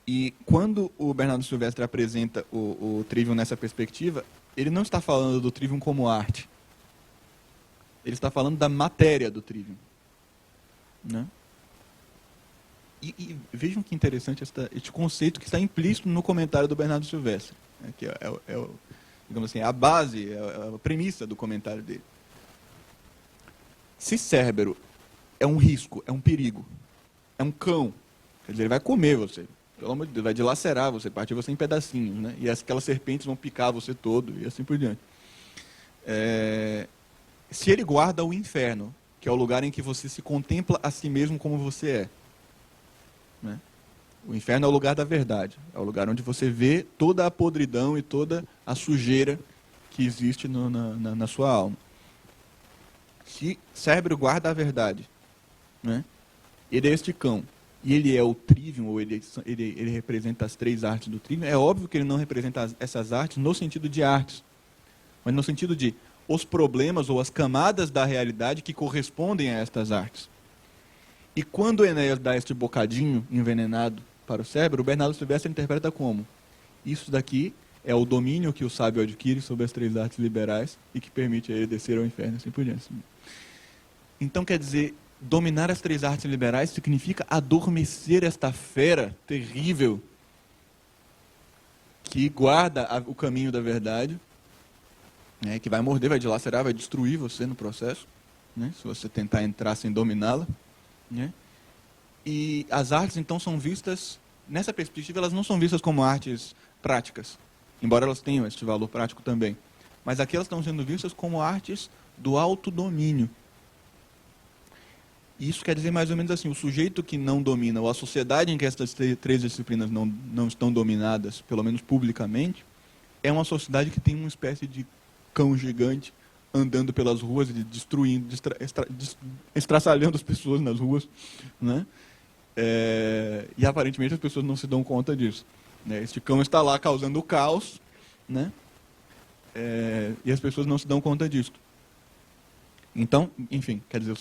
E quando o Bernardo Silvestre apresenta o trivium nessa perspectiva, ele não está falando do trivium como arte. Ele está falando da matéria do trivium. Né? E vejam que interessante este conceito que está implícito no comentário do Bernardo Silvestre, né, que digamos assim, a base, a premissa do comentário dele. Se Cérbero é um risco, é um perigo, é um cão, quer dizer, ele vai comer você, pelo amor de Deus, vai dilacerar você, partir você em pedacinhos, né? E aquelas serpentes vão picar você todo, e assim por diante. Se ele guarda o inferno, que é o lugar em que você se contempla a si mesmo como você é, né? O inferno é o lugar da verdade, é o lugar onde você vê toda a podridão e toda a sujeira que existe na sua alma. Se Cérbero guarda a verdade, né? Ele é este cão, e ele é o trivium, ou ele representa as 3 artes do trivium, é óbvio que ele não representa essas artes no sentido de artes, mas no sentido de os problemas ou as camadas da realidade que correspondem a estas artes. E quando Enéas dá este bocadinho envenenado para o Cérbero, o Bernardo Silvestre interpreta como: isso daqui é o domínio que o sábio adquire sobre as 3 artes liberais e que permite a ele descer ao inferno, assim por diante. Então, quer dizer, dominar as 3 artes liberais significa adormecer esta fera terrível que guarda o caminho da verdade, né, que vai morder, vai dilacerar, vai destruir você no processo, né, se você tentar entrar sem dominá-la. Né? E as artes, então, são vistas, nessa perspectiva, elas não são vistas como artes práticas, embora elas tenham esse valor prático também. Mas aqui elas estão sendo vistas como artes do autodomínio. Isso quer dizer mais ou menos assim: o sujeito que não domina, ou a sociedade em que essas 3 disciplinas não estão dominadas, pelo menos publicamente, é uma sociedade que tem uma espécie de cão gigante andando pelas ruas e destruindo, estraçalhando as pessoas nas ruas, né? E aparentemente as pessoas não se dão conta disso, né? Este cão está lá causando o caos, né? E as pessoas não se dão conta disso. Então, enfim, quer dizer,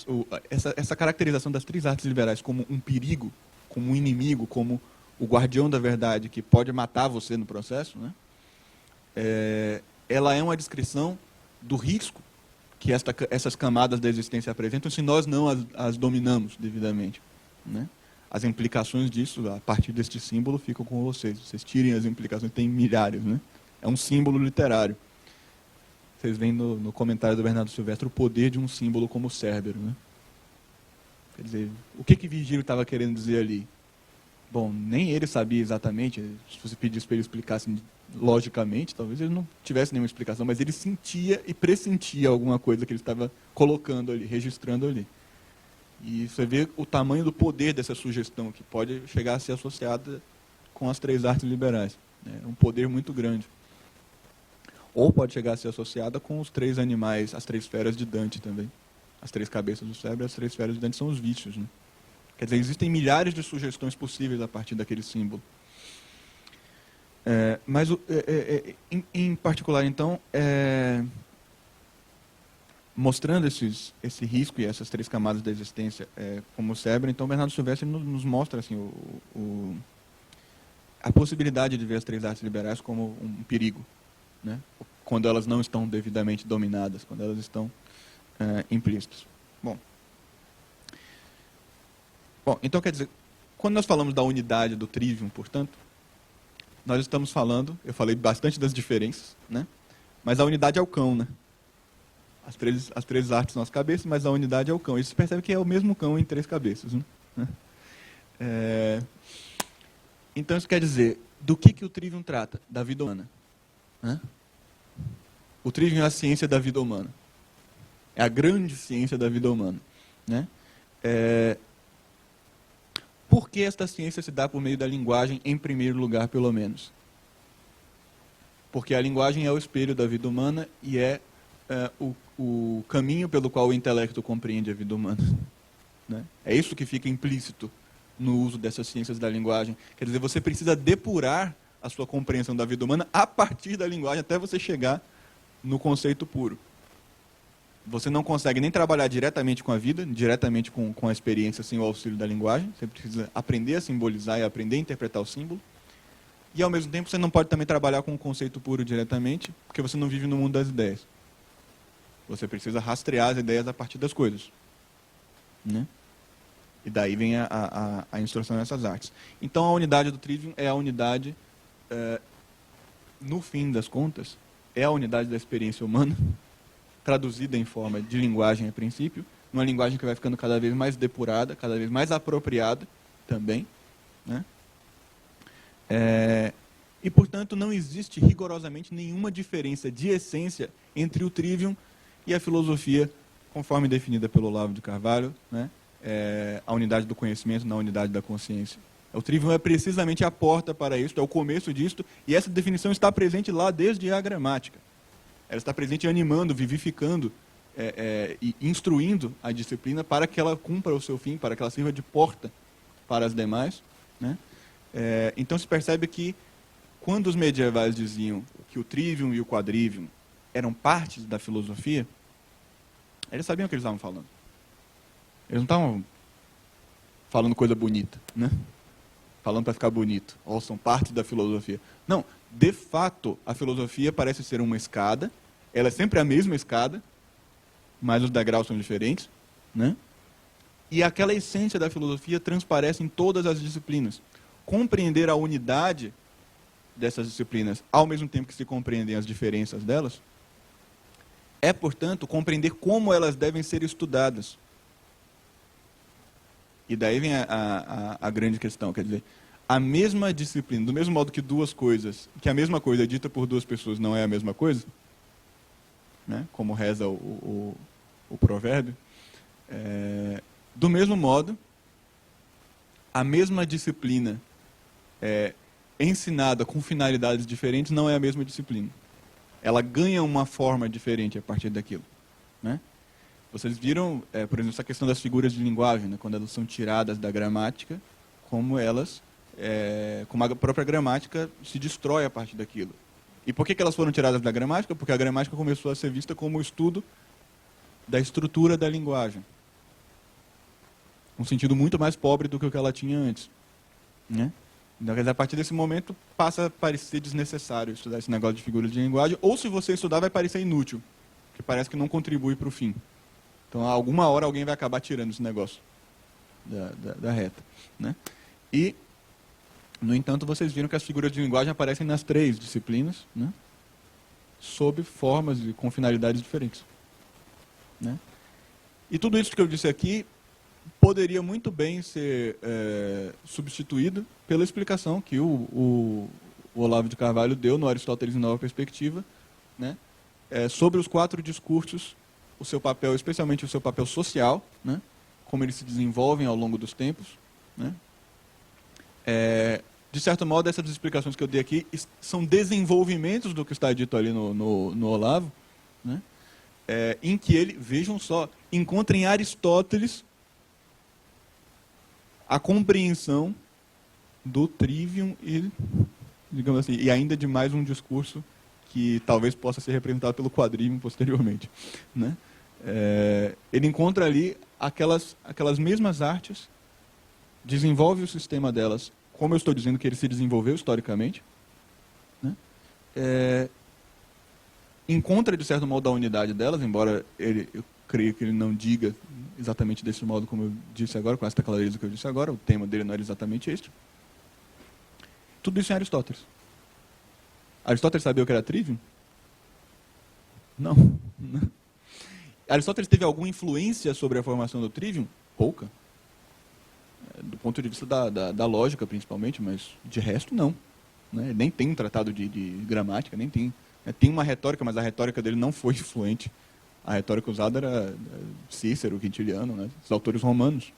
essa caracterização das 3 artes liberais como um perigo, como um inimigo, como o guardião da verdade que pode matar você no processo, né? ela é uma descrição do risco que essas camadas da existência apresentam se nós não as dominamos devidamente, né? As implicações disso, a partir deste símbolo, ficam com vocês. Vocês tirem as implicações, tem milhares, né? É um símbolo literário. Vocês veem no comentário do Bernardo Silvestre o poder de um símbolo como o Cérbero, né? Quer dizer, o que Virgílio estava querendo dizer ali? Bom, nem ele sabia exatamente. Se você pedisse para ele explicar assim, logicamente, talvez ele não tivesse nenhuma explicação, mas ele sentia e pressentia alguma coisa que ele estava colocando ali, registrando ali. E você vê o tamanho do poder dessa sugestão, que pode chegar a ser associada com as três artes liberais. É um poder muito grande. Ou pode chegar a ser associada com os três animais, as três feras de Dante também. As três cabeças do cérebro e as três feras de Dante são os vícios, né? Quer dizer, existem milhares de sugestões possíveis a partir daquele símbolo. Mas, em particular, então, mostrando esse risco e essas três camadas da existência como o cérebro, então Bernardo Silvestre nos mostra assim, a possibilidade de ver as três artes liberais como um perigo, né? Quando elas não estão devidamente dominadas, quando elas estão implícitas. Bom, então quer dizer, quando nós falamos da unidade do trivium, portanto, nós estamos falando, eu falei bastante das diferenças, né? Mas a unidade é o cão, né? As três artes são as cabeças, mas a unidade é o cão. E você percebe que é o mesmo cão em três cabeças, né? Então isso quer dizer, do que o trivium trata? Da vida humana. Né? O trivium é a ciência da vida humana. É a grande ciência da vida humana. Né? Por que esta ciência se dá por meio da linguagem, em primeiro lugar, pelo menos? Porque a linguagem é o espelho da vida humana e é o caminho pelo qual o intelecto compreende a vida humana. Né? É isso que fica implícito no uso dessas ciências da linguagem. Quer dizer, você precisa depurar a sua compreensão da vida humana a partir da linguagem até você chegar no conceito puro. Você não consegue nem trabalhar diretamente com a vida, diretamente com a experiência sem o auxílio da linguagem. Você precisa aprender a simbolizar e aprender a interpretar o símbolo. E, ao mesmo tempo, você não pode também trabalhar com o conceito puro diretamente, porque você não vive no mundo das ideias. Você precisa rastrear as ideias a partir das coisas. Né? E daí vem a instrução nessas artes. Então, a unidade do trivium é a unidade, no fim das contas, é a unidade da experiência humana, traduzida em forma de linguagem a princípio, uma linguagem que vai ficando cada vez mais depurada, cada vez mais apropriada também. Né? E, portanto, não existe rigorosamente nenhuma diferença de essência entre o trivium e a filosofia, conforme definida pelo Olavo de Carvalho, né? A unidade do conhecimento na unidade da consciência. O trivium é precisamente a porta para isso, é o começo disto, e essa definição está presente lá desde a gramática. Ela está presente animando, vivificando e instruindo a disciplina para que ela cumpra o seu fim, para que ela sirva de porta para as demais. Né? Então se percebe que, quando os medievais diziam que o trivium e o quadrivium eram partes da filosofia, eles sabiam o que eles estavam falando. Eles não estavam falando coisa bonita, né? Falando para ficar bonito. Ou são partes da filosofia. Não, de fato, a filosofia parece ser uma escada. Ela é sempre a mesma escada, mas os degraus são diferentes, né? E aquela essência da filosofia transparece em todas as disciplinas. Compreender a unidade dessas disciplinas, ao mesmo tempo que se compreendem as diferenças delas, é, portanto, compreender como elas devem ser estudadas. E daí vem a grande questão, quer dizer, a mesma disciplina, do mesmo modo que duas coisas, que a mesma coisa dita por duas pessoas não é a mesma coisa, né, como reza o provérbio, do mesmo modo, a mesma disciplina ensinada com finalidades diferentes não é a mesma disciplina. Ela ganha uma forma diferente a partir daquilo. Né? Vocês viram, por exemplo, essa questão das figuras de linguagem, né, quando elas são tiradas da gramática, como a própria gramática se destrói a partir daquilo. E por que elas foram tiradas da gramática? Porque a gramática começou a ser vista como o estudo da estrutura da linguagem. Um sentido muito mais pobre do que o que ela tinha antes. Né? Então, a partir desse momento, passa a parecer desnecessário estudar esse negócio de figuras de linguagem, ou se você estudar, vai parecer inútil, porque parece que não contribui para o fim. Então, a alguma hora, alguém vai acabar tirando esse negócio da reta. Né? E, no entanto, vocês viram que as figuras de linguagem aparecem nas 3 disciplinas, né? Sob formas e com finalidades diferentes. Né? E tudo isso que eu disse aqui poderia muito bem ser substituído pela explicação que o Olavo de Carvalho deu no Aristóteles em Nova Perspectiva, né? Sobre os 4 discursos, o seu papel, especialmente o seu papel social, né? Como eles se desenvolvem ao longo dos tempos. Né? De certo modo, essas explicações que eu dei aqui são desenvolvimentos do que está dito ali no Olavo, né? Em que ele, vejam só, encontra em Aristóteles a compreensão do trivium e, digamos assim, e ainda de mais um discurso que talvez possa ser representado pelo quadrivium posteriormente. Né? Ele encontra ali aquelas mesmas artes, desenvolve o sistema delas, como eu estou dizendo que ele se desenvolveu historicamente, né? Encontra, de certo modo, a unidade delas, embora eu creio que ele não diga exatamente desse modo como eu disse agora, com essa clareza que eu disse agora, o tema dele não era exatamente este. Tudo isso em Aristóteles. Aristóteles sabia o que era trivium? Não. Aristóteles teve alguma influência sobre a formação do trivium? Pouca. Do ponto de vista da lógica, principalmente, mas de resto, não. Né? Nem tem um tratado de gramática, nem tem. Tem uma retórica, mas a retórica dele não foi fluente. A retórica usada era Cícero, Quintiliano, né? Os autores romanos.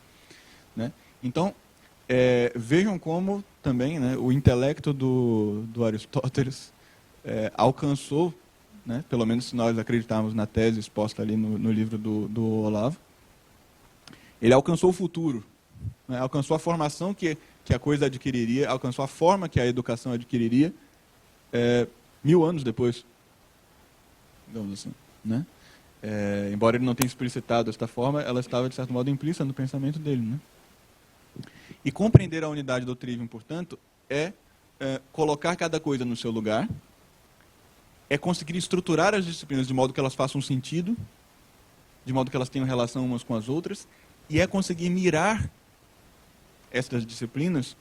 Né? Então, vejam como também, né, o intelecto do Aristóteles alcançou, né, pelo menos se nós acreditarmos na tese exposta ali no livro do Olavo, ele alcançou o futuro, né, alcançou a formação que a coisa adquiriria, alcançou a forma que a educação adquiriria 1000 anos depois, digamos assim, né? Embora ele não tenha explicitado desta forma, ela estava, de certo modo, implícita no pensamento dele. Né? E compreender a unidade do trivium, portanto, colocar cada coisa no seu lugar, é conseguir estruturar as disciplinas de modo que elas façam sentido, de modo que elas tenham relação umas com as outras, e é conseguir mirar essas disciplinas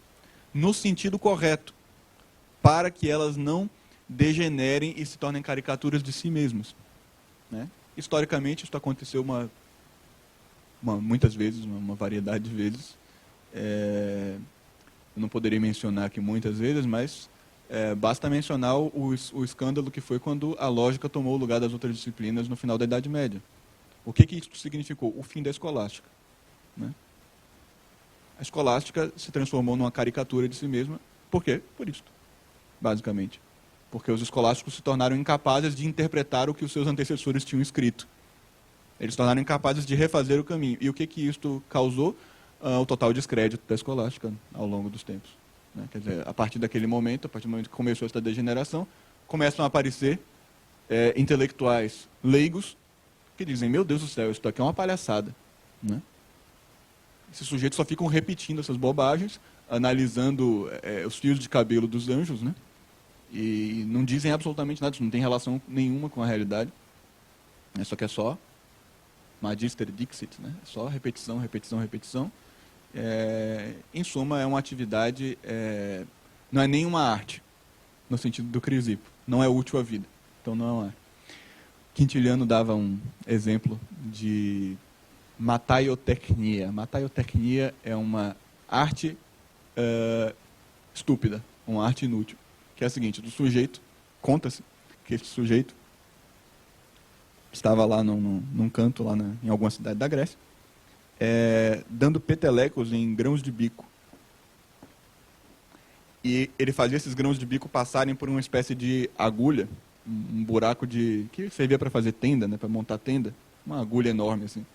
no sentido correto, para que elas não degenerem e se tornem caricaturas de si mesmas. Né? Historicamente, isso aconteceu muitas vezes, uma variedade de vezes. Eu não poderia mencionar aqui muitas vezes, mas basta mencionar o escândalo que foi quando a lógica tomou o lugar das outras disciplinas no final da Idade Média. O que isso significou? O fim da escolástica. Né? A escolástica se transformou numa caricatura de si mesma. Por quê? Por isso, basicamente. Porque os escolásticos se tornaram incapazes de interpretar o que os seus antecessores tinham escrito. Eles se tornaram incapazes de refazer o caminho. E o que isto causou? O total descrédito da escolástica ao longo dos tempos. Né? Quer dizer, a partir daquele momento, a partir do momento que começou essa degeneração, começam a aparecer intelectuais leigos que dizem, meu Deus do céu, isso aqui é uma palhaçada. Né? Esses sujeitos só ficam repetindo essas bobagens, analisando os fios de cabelo dos anjos, né? E não dizem absolutamente nada, isso não tem relação nenhuma com a realidade. Só que é só Magister Dixit, né? É só repetição, repetição, repetição. Em suma, é uma atividade, não é nenhuma arte, no sentido do Crisipo. Não é útil à vida. Então não é uma arte. Quintiliano dava um exemplo de mataiotecnia. Mataiotecnia é uma arte estúpida, uma arte inútil. Que é a seguinte, do sujeito, conta-se que este sujeito estava lá num canto, lá em alguma cidade da Grécia, dando petelecos em grãos de bico. E ele fazia esses grãos de bico passarem por uma espécie de agulha, um buraco que servia para fazer tenda, né, para montar tenda, uma agulha enorme assim.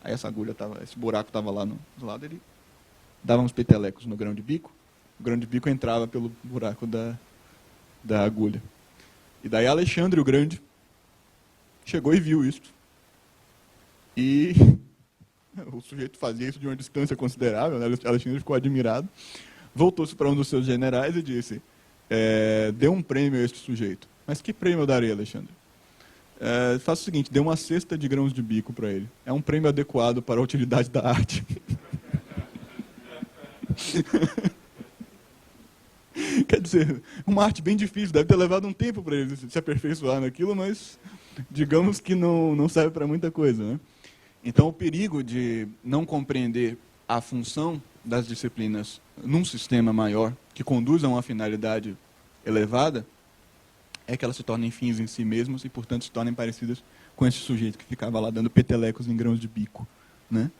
Aí esse buraco estava lá do lado, ele dava uns petelecos no grão de bico, o grão de bico entrava pelo buraco da agulha. E daí Alexandre o Grande chegou e viu isso. E o sujeito fazia isso de uma distância considerável, né? Alexandre ficou admirado. voltou-se para um dos seus generais e disse, dê um prêmio a este sujeito. Mas que prêmio eu darei, Alexandre? Faça o seguinte, dê uma cesta de grãos de bico para ele. É um prêmio adequado para a utilidade da arte. Quer dizer, uma arte bem difícil, deve ter levado um tempo para ele se aperfeiçoar naquilo, mas digamos que não serve para muita coisa, né? Então, o perigo de não compreender a função das disciplinas num sistema maior, que conduz a uma finalidade elevada, é que elas se tornem fins em si mesmas e, portanto, se tornem parecidas com esse sujeito que ficava lá dando petelecos em grãos de bico, né?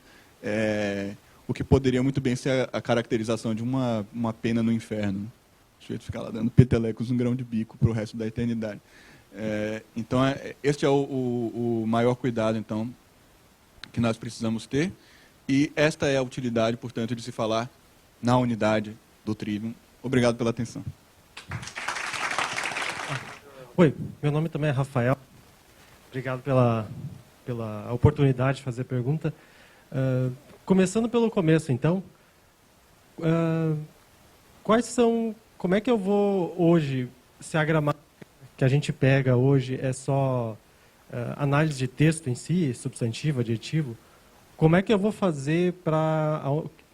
O que poderia muito bem ser a caracterização de uma pena no inferno. O sujeito ficar lá dando petelecos em grão de bico para o resto da eternidade. Então, este é o maior cuidado, então, que nós precisamos ter. E esta é a utilidade, portanto, de se falar na unidade do Trivium. Obrigado pela atenção. Oi, meu nome também é Rafael. Obrigado pela oportunidade de fazer a pergunta. Começando pelo começo, então, como é que eu vou hoje, se a gramática que a gente pega hoje é só análise de texto em si, substantivo, adjetivo, como é que eu vou fazer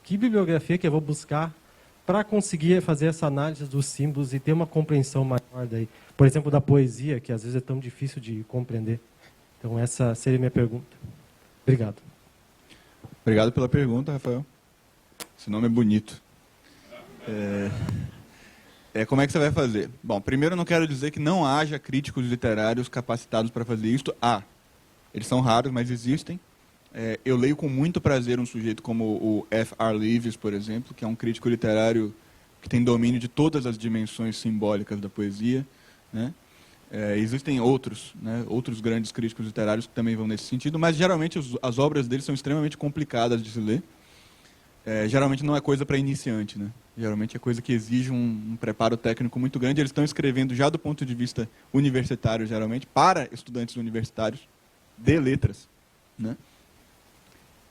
que bibliografia que eu vou buscar para conseguir fazer essa análise dos símbolos e ter uma compreensão maior daí? Por exemplo, da poesia, que às vezes é tão difícil de compreender. Então, essa seria a minha pergunta. Obrigado. Obrigado pela pergunta, Rafael. Esse nome é bonito. Como é que você vai fazer? Bom, primeiro eu não quero dizer que não haja críticos literários capacitados para fazer isto. Eles são raros, mas existem. Eu leio com muito prazer um sujeito como o F.R. Leavis, por exemplo, que é um crítico literário que tem domínio de todas as dimensões simbólicas da poesia, né? Existem outros grandes críticos literários que também vão nesse sentido, mas geralmente as obras deles são extremamente complicadas de se ler. Geralmente não é coisa para iniciante, né? Geralmente é coisa que exige um preparo técnico muito grande. Eles estão escrevendo já do ponto de vista universitário, geralmente, para estudantes universitários de letras, né?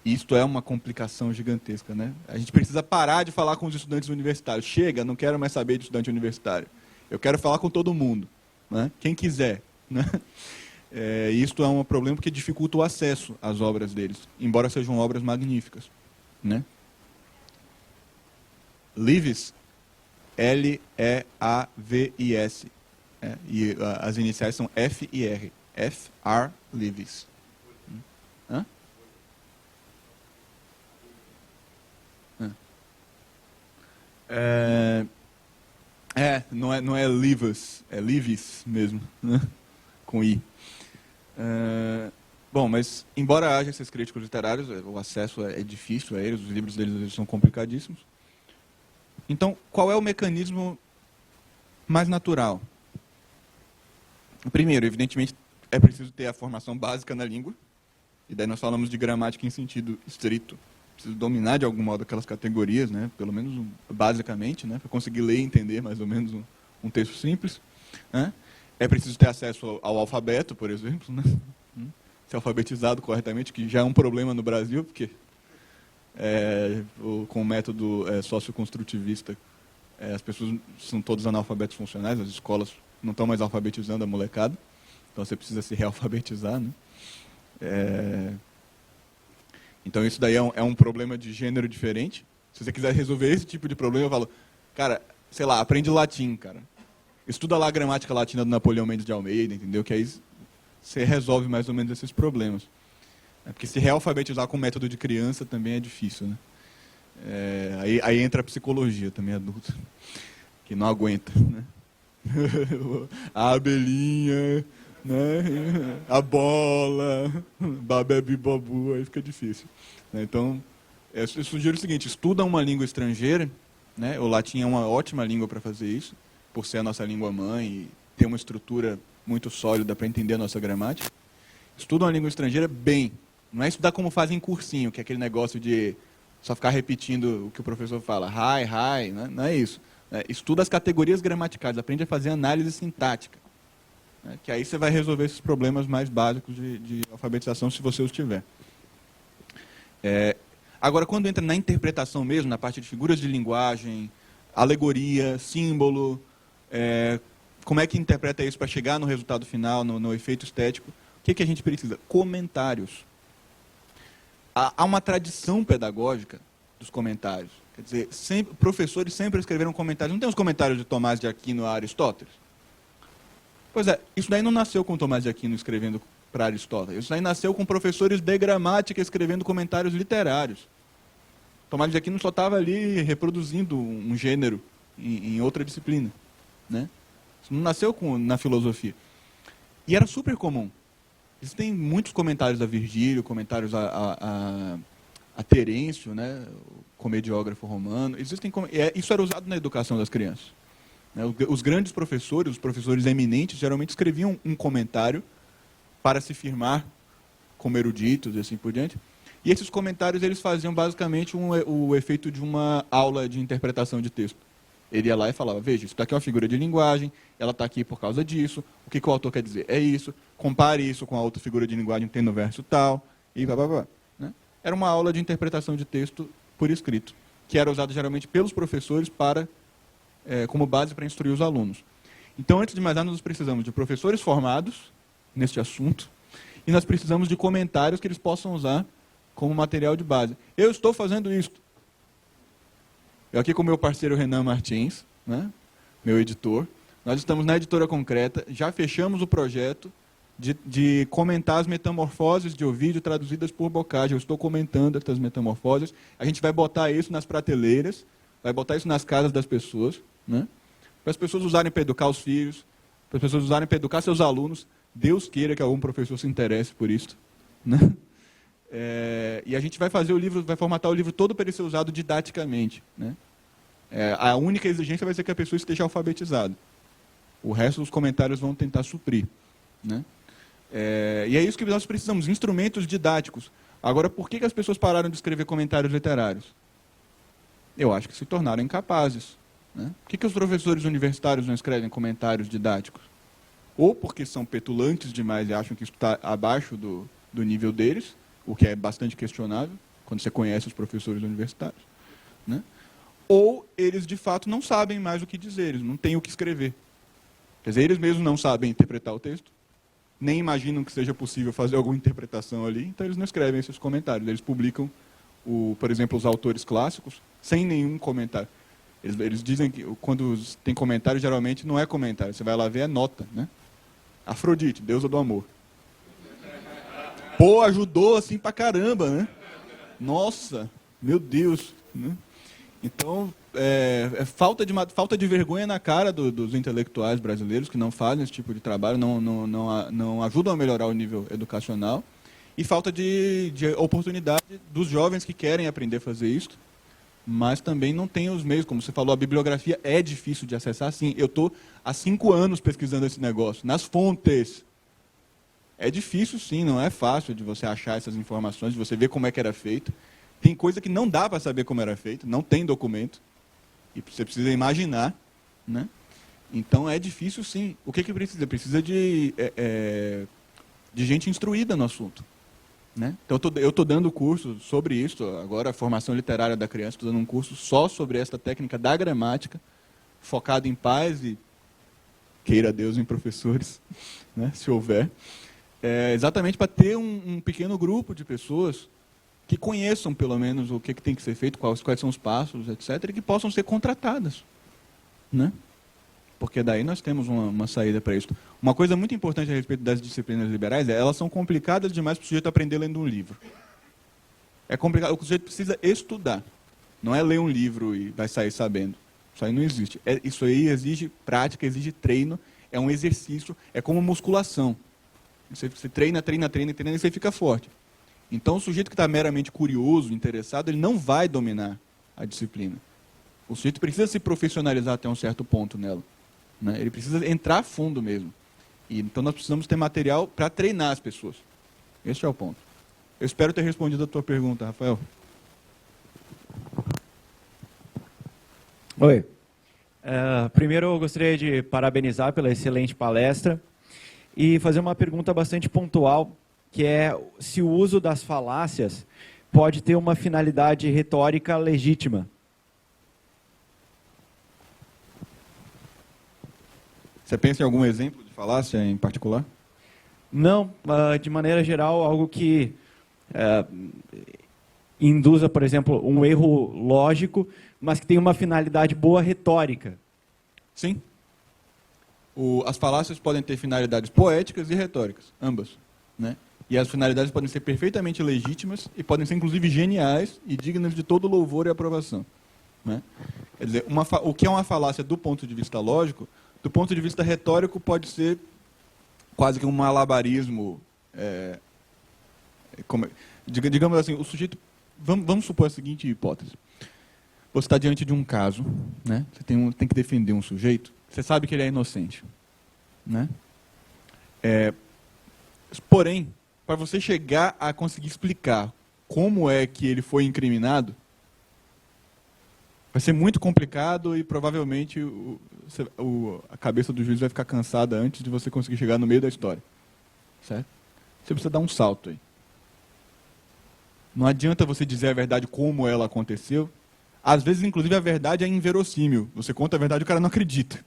Isto é uma complicação gigantesca, né? A gente precisa parar de falar com os estudantes universitários. Chega, não quero mais saber de estudante universitário. Eu quero falar com todo mundo, né? Quem quiser, né? Isto é um problema porque dificulta o acesso às obras deles, embora sejam obras magníficas, né? Leavis, L-E-A-V-I-S, e as iniciais são F e R. F.R. Leavis. Hã? Não é Leavis, é Leavis mesmo, né? Com I. Bom, mas embora haja esses críticos literários, o acesso é difícil a eles, os livros deles às vezes são complicadíssimos. Então, qual é o mecanismo mais natural? Primeiro, evidentemente, é preciso ter a formação básica na língua, e daí nós falamos de gramática em sentido estrito. Preciso dominar de algum modo aquelas categorias, né? Pelo menos basicamente, né? Para conseguir ler e entender mais ou menos um texto simples, né? É preciso ter acesso ao alfabeto, por exemplo, né? Ser alfabetizado corretamente, que já é um problema no Brasil, porque com o método socioconstrutivista, as pessoas são todos analfabetos funcionais, as escolas não estão mais alfabetizando a molecada, então você precisa se realfabetizar, né? Então isso daí é um problema de gênero diferente. Se você quiser resolver esse tipo de problema, eu falo, cara, sei lá, aprende latim, cara. Estuda lá a gramática latina do Napoleão Mendes de Almeida, entendeu? Que aí você resolve mais ou menos esses problemas. Porque se realfabetizar com método de criança também é difícil, né? Aí entra a psicologia também adulta, que não aguenta, né? A abelhinha, né? A bola, babebi bobu, aí fica difícil, né? Então, eu sugiro o seguinte, estuda uma língua estrangeira, né? O latim é uma ótima língua para fazer isso, por ser a nossa língua mãe e ter uma estrutura muito sólida para entender a nossa gramática. Estuda uma língua estrangeira bem. Não é estudar como fazem em cursinho, que é aquele negócio de só ficar repetindo o que o professor fala. Hi, né? Não é isso. Estuda as categorias gramaticais, aprende a fazer análise sintática. Né? Que aí você vai resolver esses problemas mais básicos de alfabetização, se você os tiver. Agora, quando entra na interpretação mesmo, na parte de figuras de linguagem, alegoria, símbolo, como é que interpreta isso para chegar no resultado final, no efeito estético. O que a gente precisa? Comentários. Há uma tradição pedagógica dos comentários. Quer dizer, professores sempre escreveram comentários. Não tem os comentários de Tomás de Aquino a Aristóteles? Pois é, isso daí não nasceu com Tomás de Aquino escrevendo para Aristóteles. Isso daí nasceu com professores de gramática escrevendo comentários literários. Tomás de Aquino só estava ali reproduzindo um gênero em outra disciplina, né? Isso não nasceu na filosofia. E era super comum. Existem muitos comentários a Virgílio, comentários a Terêncio, né, o comediógrafo romano. Isso era usado na educação das crianças. Né? Os grandes professores, os professores eminentes, geralmente escreviam um comentário para se firmar como eruditos e assim por diante. E esses comentários eles faziam basicamente o efeito de uma aula de interpretação de texto. Ele ia lá e falava, veja, isso daqui é uma figura de linguagem, ela está aqui por causa disso, o que o autor quer dizer é isso, compare isso com a outra figura de linguagem, tem no verso tal, e blá, blá, blá. Né? Era uma aula de interpretação de texto por escrito, que era usada geralmente pelos professores como base para instruir os alunos. Então, antes de mais nada, nós precisamos de professores formados neste assunto, e nós precisamos de comentários que eles possam usar como material de base. Eu estou fazendo isso. Eu aqui com o meu parceiro Renan Martins, né, meu editor, nós estamos na Editora Concreta, já fechamos o projeto de comentar as metamorfoses de Ovídio traduzidas por Boccaccio. Eu estou comentando essas metamorfoses. A gente vai botar isso nas prateleiras, vai botar isso nas casas das pessoas, né, para as pessoas usarem para educar os filhos, para as pessoas usarem para educar seus alunos. Deus queira que algum professor se interesse por isso, né? E a gente vai fazer o livro, vai formatar o livro todo para ele ser usado didaticamente, né? A única exigência vai ser que a pessoa esteja alfabetizada. O resto dos comentários vão tentar suprir, né? E é isso que nós precisamos, instrumentos didáticos. Agora, por que as pessoas pararam de escrever comentários literários? Eu acho que se tornaram incapazes, né? Por que os professores universitários não escrevem comentários didáticos? Ou porque são petulantes demais e acham que isso está abaixo do nível deles, o que é bastante questionável, quando você conhece os professores universitários, né? Ou eles, de fato, não sabem mais o que dizer, eles não têm o que escrever. Quer dizer, eles mesmos não sabem interpretar o texto, nem imaginam que seja possível fazer alguma interpretação ali, então eles não escrevem esses comentários. Eles publicam, por exemplo, os autores clássicos, sem nenhum comentário. Eles dizem que, quando tem comentário, geralmente não é comentário, você vai lá ver, é nota, né? Afrodite, deusa do amor. Pô, ajudou assim pra caramba, né? Nossa, meu Deus, né? Então, falta de vergonha na cara dos intelectuais brasileiros que não fazem esse tipo de trabalho, não ajudam a melhorar o nível educacional, e falta de oportunidade dos jovens que querem aprender a fazer isso, mas também não tem os meios. Como você falou, a bibliografia é difícil de acessar. Sim, eu estou há 5 anos pesquisando esse negócio, nas fontes. É difícil, sim, não é fácil de você achar essas informações, de você ver como é que era feito. Tem coisa que não dá para saber como era feito, não tem documento, e você precisa imaginar, né? Então é difícil, sim. O que precisa? Precisa de gente instruída no assunto, né? Então eu estou dando curso sobre isso, agora a formação literária da criança, estou dando um curso só sobre esta técnica da gramática, focado em pais e, queira Deus, em professores, né, se houver, exatamente para ter um pequeno grupo de pessoas que conheçam, pelo menos, o que tem que ser feito, quais são os passos, etc., e que possam ser contratadas, né? Porque daí nós temos uma saída para isso. Uma coisa muito importante a respeito das disciplinas liberais elas são complicadas demais para o sujeito aprender lendo um livro. É complicado, o sujeito precisa estudar. Não é ler um livro e vai sair sabendo. Isso aí não existe. Isso aí exige prática, exige treino, é um exercício, é como musculação. Você treina e você fica forte. Então, o sujeito que está meramente curioso, interessado, ele não vai dominar a disciplina. O sujeito precisa se profissionalizar até um certo ponto nela, né? Ele precisa entrar a fundo mesmo. Então, nós precisamos ter material para treinar as pessoas. Esse é o ponto. Eu espero ter respondido a tua pergunta, Rafael. Oi. Primeiro, eu gostaria de parabenizar pela excelente palestra e fazer uma pergunta bastante pontual, que é se o uso das falácias pode ter uma finalidade retórica legítima. Você pensa em algum exemplo de falácia em particular? Não, de maneira geral, algo que induza, por exemplo, um erro lógico, mas que tem uma finalidade boa retórica. Sim. As falácias podem ter finalidades poéticas e retóricas, ambas, né? E as finalidades podem ser perfeitamente legítimas e podem ser, inclusive, geniais e dignas de todo louvor e aprovação, né? Quer dizer, o que é uma falácia do ponto de vista lógico, do ponto de vista retórico, pode ser quase que um malabarismo. Digamos assim, o sujeito... Vamos supor a seguinte hipótese. Você está diante de um caso, né? Você tem que defender um sujeito, você sabe que ele é inocente, né? Porém, para você chegar a conseguir explicar como é que ele foi incriminado, vai ser muito complicado e provavelmente a cabeça do juiz vai ficar cansada antes de você conseguir chegar no meio da história. Certo? Você precisa dar um salto aí. Não adianta você dizer a verdade como ela aconteceu. Às vezes, inclusive, a verdade é inverossímil. Você conta a verdade e o cara não acredita.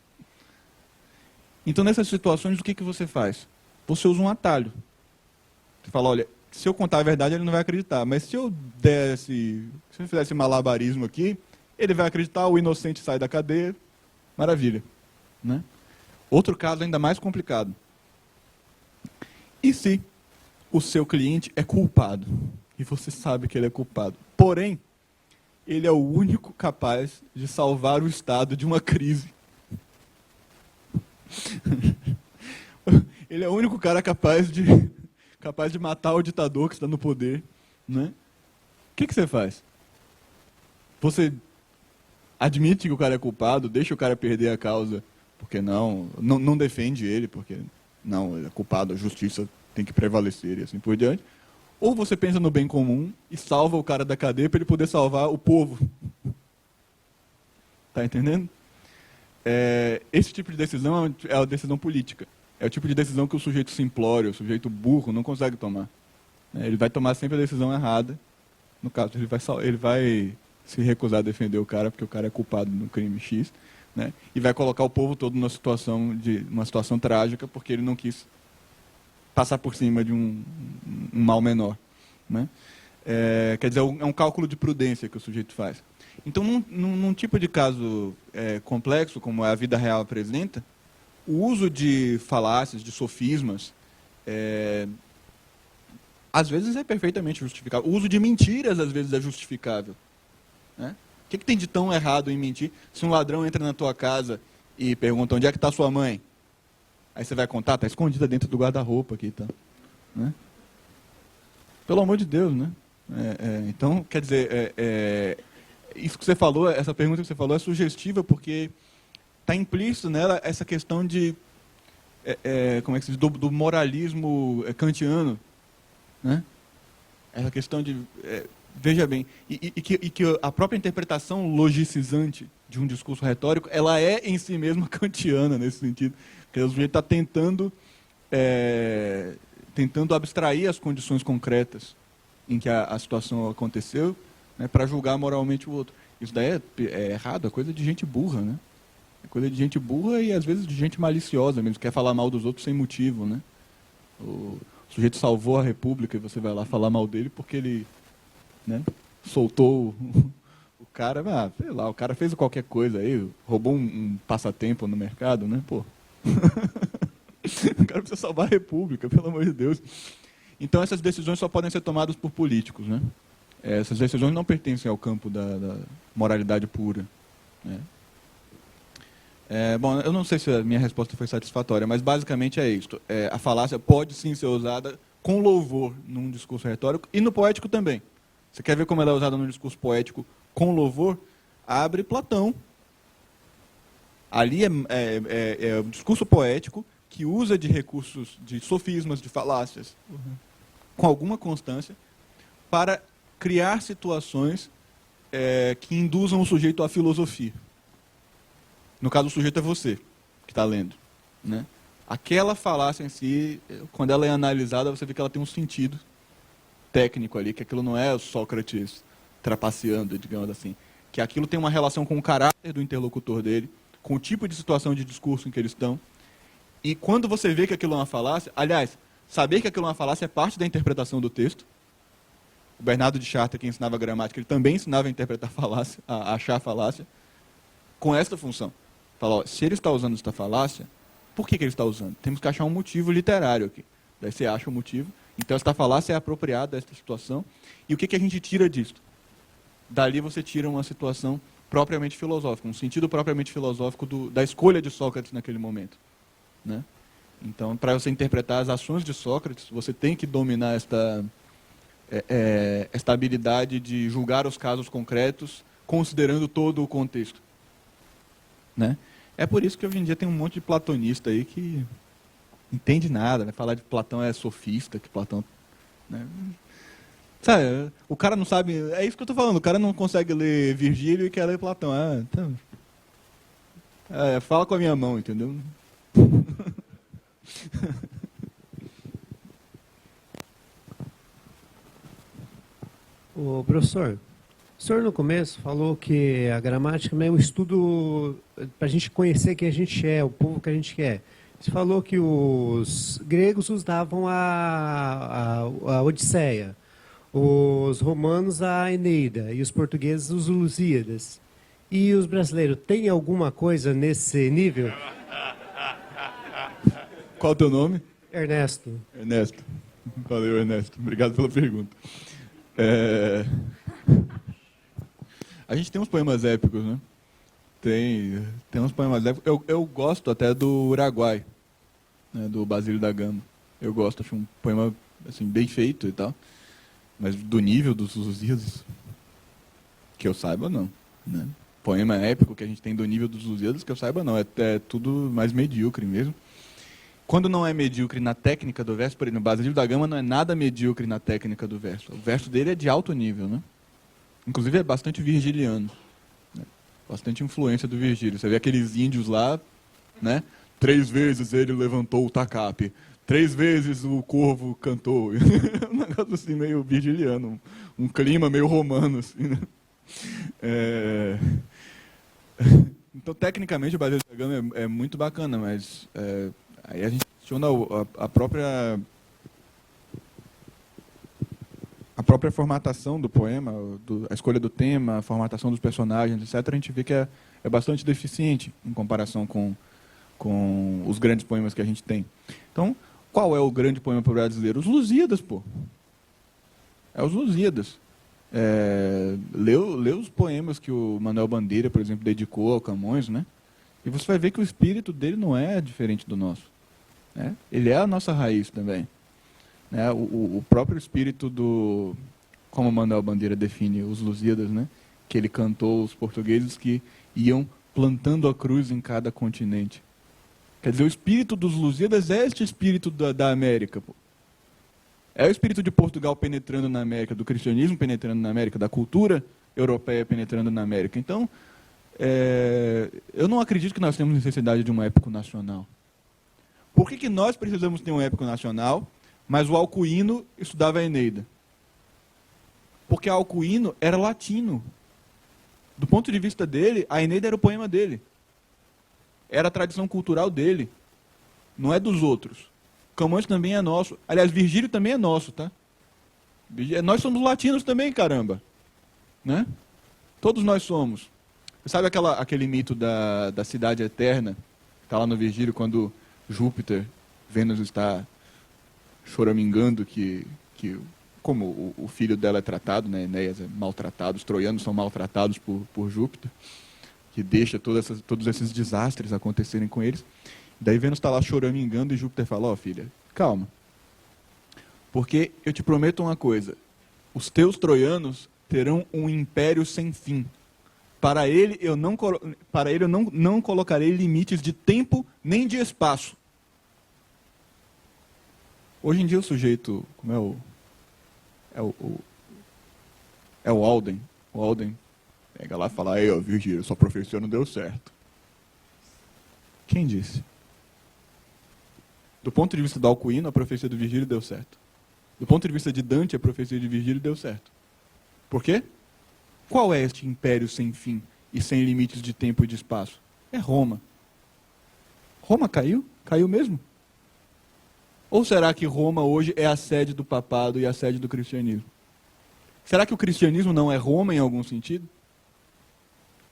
Então, nessas situações, o que você faz? Você usa um atalho. Você fala, olha, se eu contar a verdade, ele não vai acreditar. Mas se eu fizesse malabarismo aqui, ele vai acreditar, o inocente sai da cadeia. Maravilha. Né? Outro caso ainda mais complicado. E se o seu cliente é culpado? E você sabe que ele é culpado. Porém, ele é o único capaz de salvar o Estado de uma crise. Ele é o único cara capaz de matar o ditador que está no poder, né? O que você faz? Você admite que o cara é culpado, deixa o cara perder a causa, porque não defende ele, porque não, ele é culpado, a justiça tem que prevalecer e assim por diante. Ou você pensa no bem comum e salva o cara da cadeia para ele poder salvar o povo. Tá entendendo? Esse tipo de decisão é a decisão política. É o tipo de decisão que o sujeito simplório, o sujeito burro, não consegue tomar. Ele vai tomar sempre a decisão errada. No caso, ele vai se recusar a defender o cara porque o cara é culpado no crime X, né? E vai colocar o povo todo numa situação trágica porque ele não quis passar por cima de um mal menor, né? Quer dizer, é um cálculo de prudência que o sujeito faz. Então, num tipo de caso complexo, como a vida real apresenta, o uso de falácias, de sofismas, às vezes é perfeitamente justificável. O uso de mentiras, às vezes, é justificável, né? O que tem de tão errado em mentir? Se um ladrão entra na tua casa e pergunta onde é que está sua mãe, aí você vai contar, está escondida dentro do guarda-roupa aqui, tá? Né? Pelo amor de Deus, né? Então, quer dizer, isso que você falou, essa pergunta que você falou é sugestiva porque está implícito nela essa questão de, como é que se diz, do moralismo kantiano, né? Essa questão de, veja bem, e que a própria interpretação logicizante de um discurso retórico, ela é em si mesma kantiana nesse sentido. Porque o sujeito está tentando abstrair as condições concretas em que a situação aconteceu, né, para julgar moralmente o outro. Isso daí é errado, é coisa de gente burra, né? É coisa de gente burra e às vezes de gente maliciosa mesmo, que quer falar mal dos outros sem motivo, né? O sujeito salvou a República e você vai lá falar mal dele porque ele, né, soltou o cara, sei lá, o cara fez qualquer coisa aí, roubou um passatempo no mercado, né? Pô. O cara precisa salvar a República, pelo amor de Deus. Então essas decisões só podem ser tomadas por políticos, né? Essas decisões não pertencem ao campo da moralidade pura, né? Bom, eu não sei se a minha resposta foi satisfatória, mas basicamente é isto. A falácia pode sim ser usada com louvor num discurso retórico e no poético também. Você quer ver como ela é usada num discurso poético com louvor? Abre Platão. Ali é um discurso poético que usa de recursos, de sofismas, de falácias, com alguma constância, para criar situações que induzam o sujeito à filosofia. No caso, o sujeito é você, que está lendo, né? Aquela falácia em si, quando ela é analisada, você vê que ela tem um sentido técnico ali, que aquilo não é o Sócrates trapaceando, digamos assim, que aquilo tem uma relação com o caráter do interlocutor dele, com o tipo de situação de discurso em que eles estão, E quando você vê que aquilo é uma falácia, aliás, saber que aquilo é uma falácia é parte da interpretação do texto. O Bernardo de Chartres, que ensinava gramática, ele também ensinava a interpretar falácia, a achar a falácia, com esta função. Fala, ó, se ele está usando esta falácia, por que ele está usando? Temos que achar um motivo literário aqui. Daí você acha o motivo. Então, esta falácia é apropriada a esta situação. E o que a gente tira disso? Dali você tira uma situação propriamente filosófica, um sentido propriamente filosófico da escolha de Sócrates naquele momento. Né? Então, para você interpretar as ações de Sócrates, você tem que dominar esta habilidade de julgar os casos concretos, considerando todo o contexto. Né? É por isso que hoje em dia tem um monte de platonista aí que entende nada, né? Falar de Platão é sofista, que Platão... Né? Sabe, o cara não sabe... É isso que eu estou falando, o cara não consegue ler Virgílio e quer ler Platão. Então, fala com a minha mão, entendeu? Ô, professor, o senhor no começo falou que a gramática é um estudo para a gente conhecer quem a gente é, o povo que a gente é. Você falou que os gregos usavam a Odisseia, os romanos a Eneida e os portugueses os Lusíadas. E os brasileiros, tem alguma coisa nesse nível? Qual o teu nome? Ernesto. Ernesto. Valeu, Ernesto. Obrigado pela pergunta. A gente tem uns poemas épicos, né? Tem uns poemas épicos. Eu gosto até do Uruguai, né, do Basílio da Gama. Eu gosto, acho um poema assim, bem feito e tal. Mas do nível dos Lusíadas, que eu saiba, não. Né? Poema épico que a gente tem do nível dos Lusíadas, que eu saiba, não. É tudo mais medíocre mesmo. Quando não é medíocre na técnica do verso, por exemplo, o Basílio da Gama não é nada medíocre na técnica do verso. O verso dele é de alto nível, né? Inclusive é bastante virgiliano. Né? Bastante influência do Virgílio. Você vê aqueles índios lá, né? 3 vezes ele levantou o tacape. 3 vezes o corvo cantou. Um negócio assim meio virgiliano. Um clima meio romano, assim, né? Então, tecnicamente, o Basílio da Gama é muito bacana, mas... aí a gente questiona a própria formatação do poema, a escolha do tema, a formatação dos personagens, etc. A gente vê que é bastante deficiente em comparação com os grandes poemas que a gente tem. Então, qual é o grande poema brasileiro? Os Lusíadas, pô. É os Lusíadas. Lê os poemas que o Manuel Bandeira, por exemplo, dedicou ao Camões, né? E você vai ver que o espírito dele não é diferente do nosso. Né? Ele é a nossa raiz também. Né? O próprio espírito do... Como Manuel Bandeira define os Lusíadas, né? Que ele cantou os portugueses que iam plantando a cruz em cada continente. Quer dizer, o espírito dos Lusíadas é este espírito da América. Pô. É o espírito de Portugal penetrando na América, do cristianismo penetrando na América, da cultura europeia penetrando na América. Então... eu não acredito que nós temos necessidade de um épico nacional. Por que nós precisamos ter um épico nacional, mas o Alcuino estudava a Eneida? Porque Alcuino era latino. Do ponto de vista dele, a Eneida era o poema dele. Era a tradição cultural dele. Não é dos outros. Camões também é nosso. Aliás, Virgílio também é nosso, tá? Nós somos latinos também, caramba. Né? Todos nós somos. Sabe aquele mito da cidade eterna? Está lá no Virgílio, quando Júpiter, Vênus está choramingando como o filho dela é tratado, né? Enéas é maltratado, os troianos são maltratados por Júpiter, que deixa todos esses desastres acontecerem com eles. Daí Vênus está lá choramingando e Júpiter fala, ó, filha, calma. Porque eu te prometo uma coisa, os teus troianos terão um império sem fim. Para ele eu não colocarei limites de tempo nem de espaço. Hoje em dia o sujeito, como é o Alden. O Alden pega lá e fala, ei, ó, Virgílio, sua profecia não deu certo. Quem disse? Do ponto de vista do Alcuino, a profecia do Virgílio deu certo. Do ponto de vista de Dante, a profecia de Virgílio deu certo. Por quê? Qual é este império sem fim e sem limites de tempo e de espaço? É Roma. Roma caiu? Caiu mesmo? Ou será que Roma hoje é a sede do papado e a sede do cristianismo? Será que o cristianismo não é Roma em algum sentido?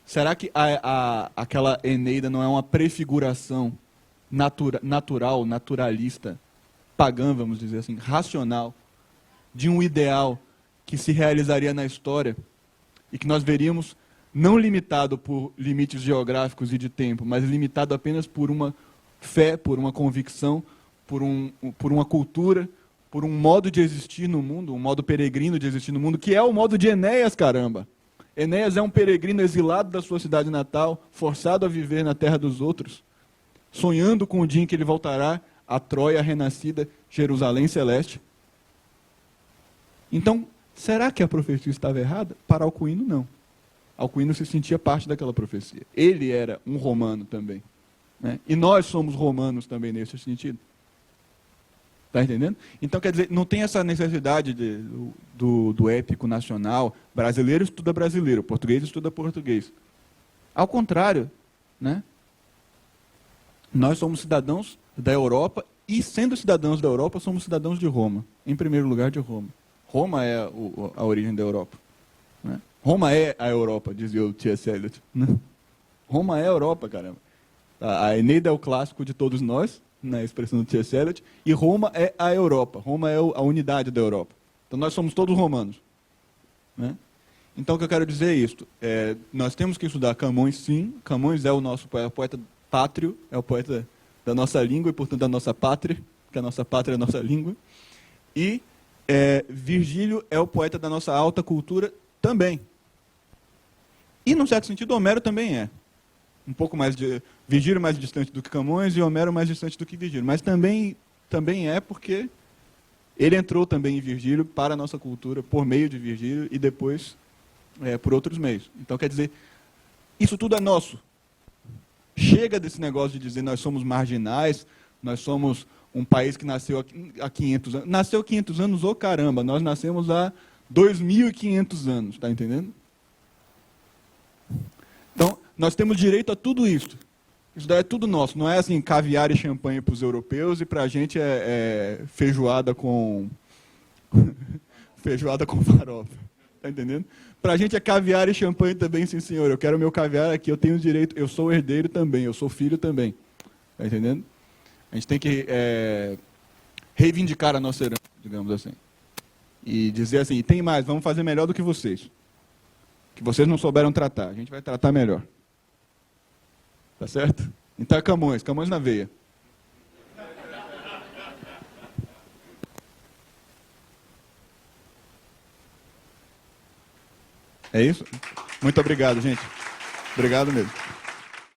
Será que aquela Eneida não é uma prefiguração natural, naturalista, pagã, vamos dizer assim, racional, de um ideal que se realizaria na história e que nós veríamos não limitado por limites geográficos e de tempo, mas limitado apenas por uma fé, por uma convicção, por uma cultura, por um modo de existir no mundo, um modo peregrino de existir no mundo, que é o modo de Enéas, caramba. Enéas é um peregrino exilado da sua cidade natal, forçado a viver na terra dos outros, sonhando com o dia em que ele voltará à Troia renascida, Jerusalém celeste. Então, será que a profecia estava errada? Para Alcuino, não. Alcuino se sentia parte daquela profecia. Ele era um romano também, né? E nós somos romanos também nesse sentido. Está entendendo? Então, quer dizer, não tem essa necessidade do épico nacional. Brasileiro estuda brasileiro, português estuda português. Ao contrário, né? Nós somos cidadãos da Europa e, sendo cidadãos da Europa, somos cidadãos de Roma. Em primeiro lugar, de Roma. Roma é a origem da Europa, né? Roma é a Europa, dizia o T.S. Eliot, né? Roma é a Europa, caramba. A Eneida é o clássico de todos nós, na expressão do T.S. Eliot, e Roma é a Europa. Roma é a unidade da Europa. Então nós somos todos romanos, né? Então o que eu quero dizer é isto. Nós temos que estudar Camões, sim. Camões é o nosso poeta pátrio, é o poeta da nossa língua e, portanto, da nossa pátria, porque a nossa pátria é a nossa língua. E Virgílio é o poeta da nossa alta cultura também. E, num certo sentido, Homero também é. Um pouco mais de... Virgílio mais distante do que Camões e Homero mais distante do que Virgílio. Mas também é porque ele entrou também em Virgílio para a nossa cultura, por meio de Virgílio e depois por outros meios. Então, quer dizer, isso tudo é nosso. Chega desse negócio de dizer nós somos marginais, nós somos um país que nasceu há 500 anos. Nasceu 500 anos, ô caramba, nós nascemos há 2.500 anos, está entendendo? Então, nós temos direito a tudo isso. Isso daí é tudo nosso. Não é assim, caviar e champanhe para os europeus e para a gente é feijoada com feijoada com farofa. Está entendendo? Para a gente é caviar e champanhe também, sim senhor. Eu quero meu caviar aqui, eu tenho direito, eu sou herdeiro também, eu sou filho também. Está entendendo? A gente tem que reivindicar a nossa herança, digamos assim. E dizer assim, tem mais, vamos fazer melhor do que vocês. Que vocês não souberam tratar, a gente vai tratar melhor. Tá certo? Então é Camões na veia. É isso? Muito obrigado, gente. Obrigado mesmo.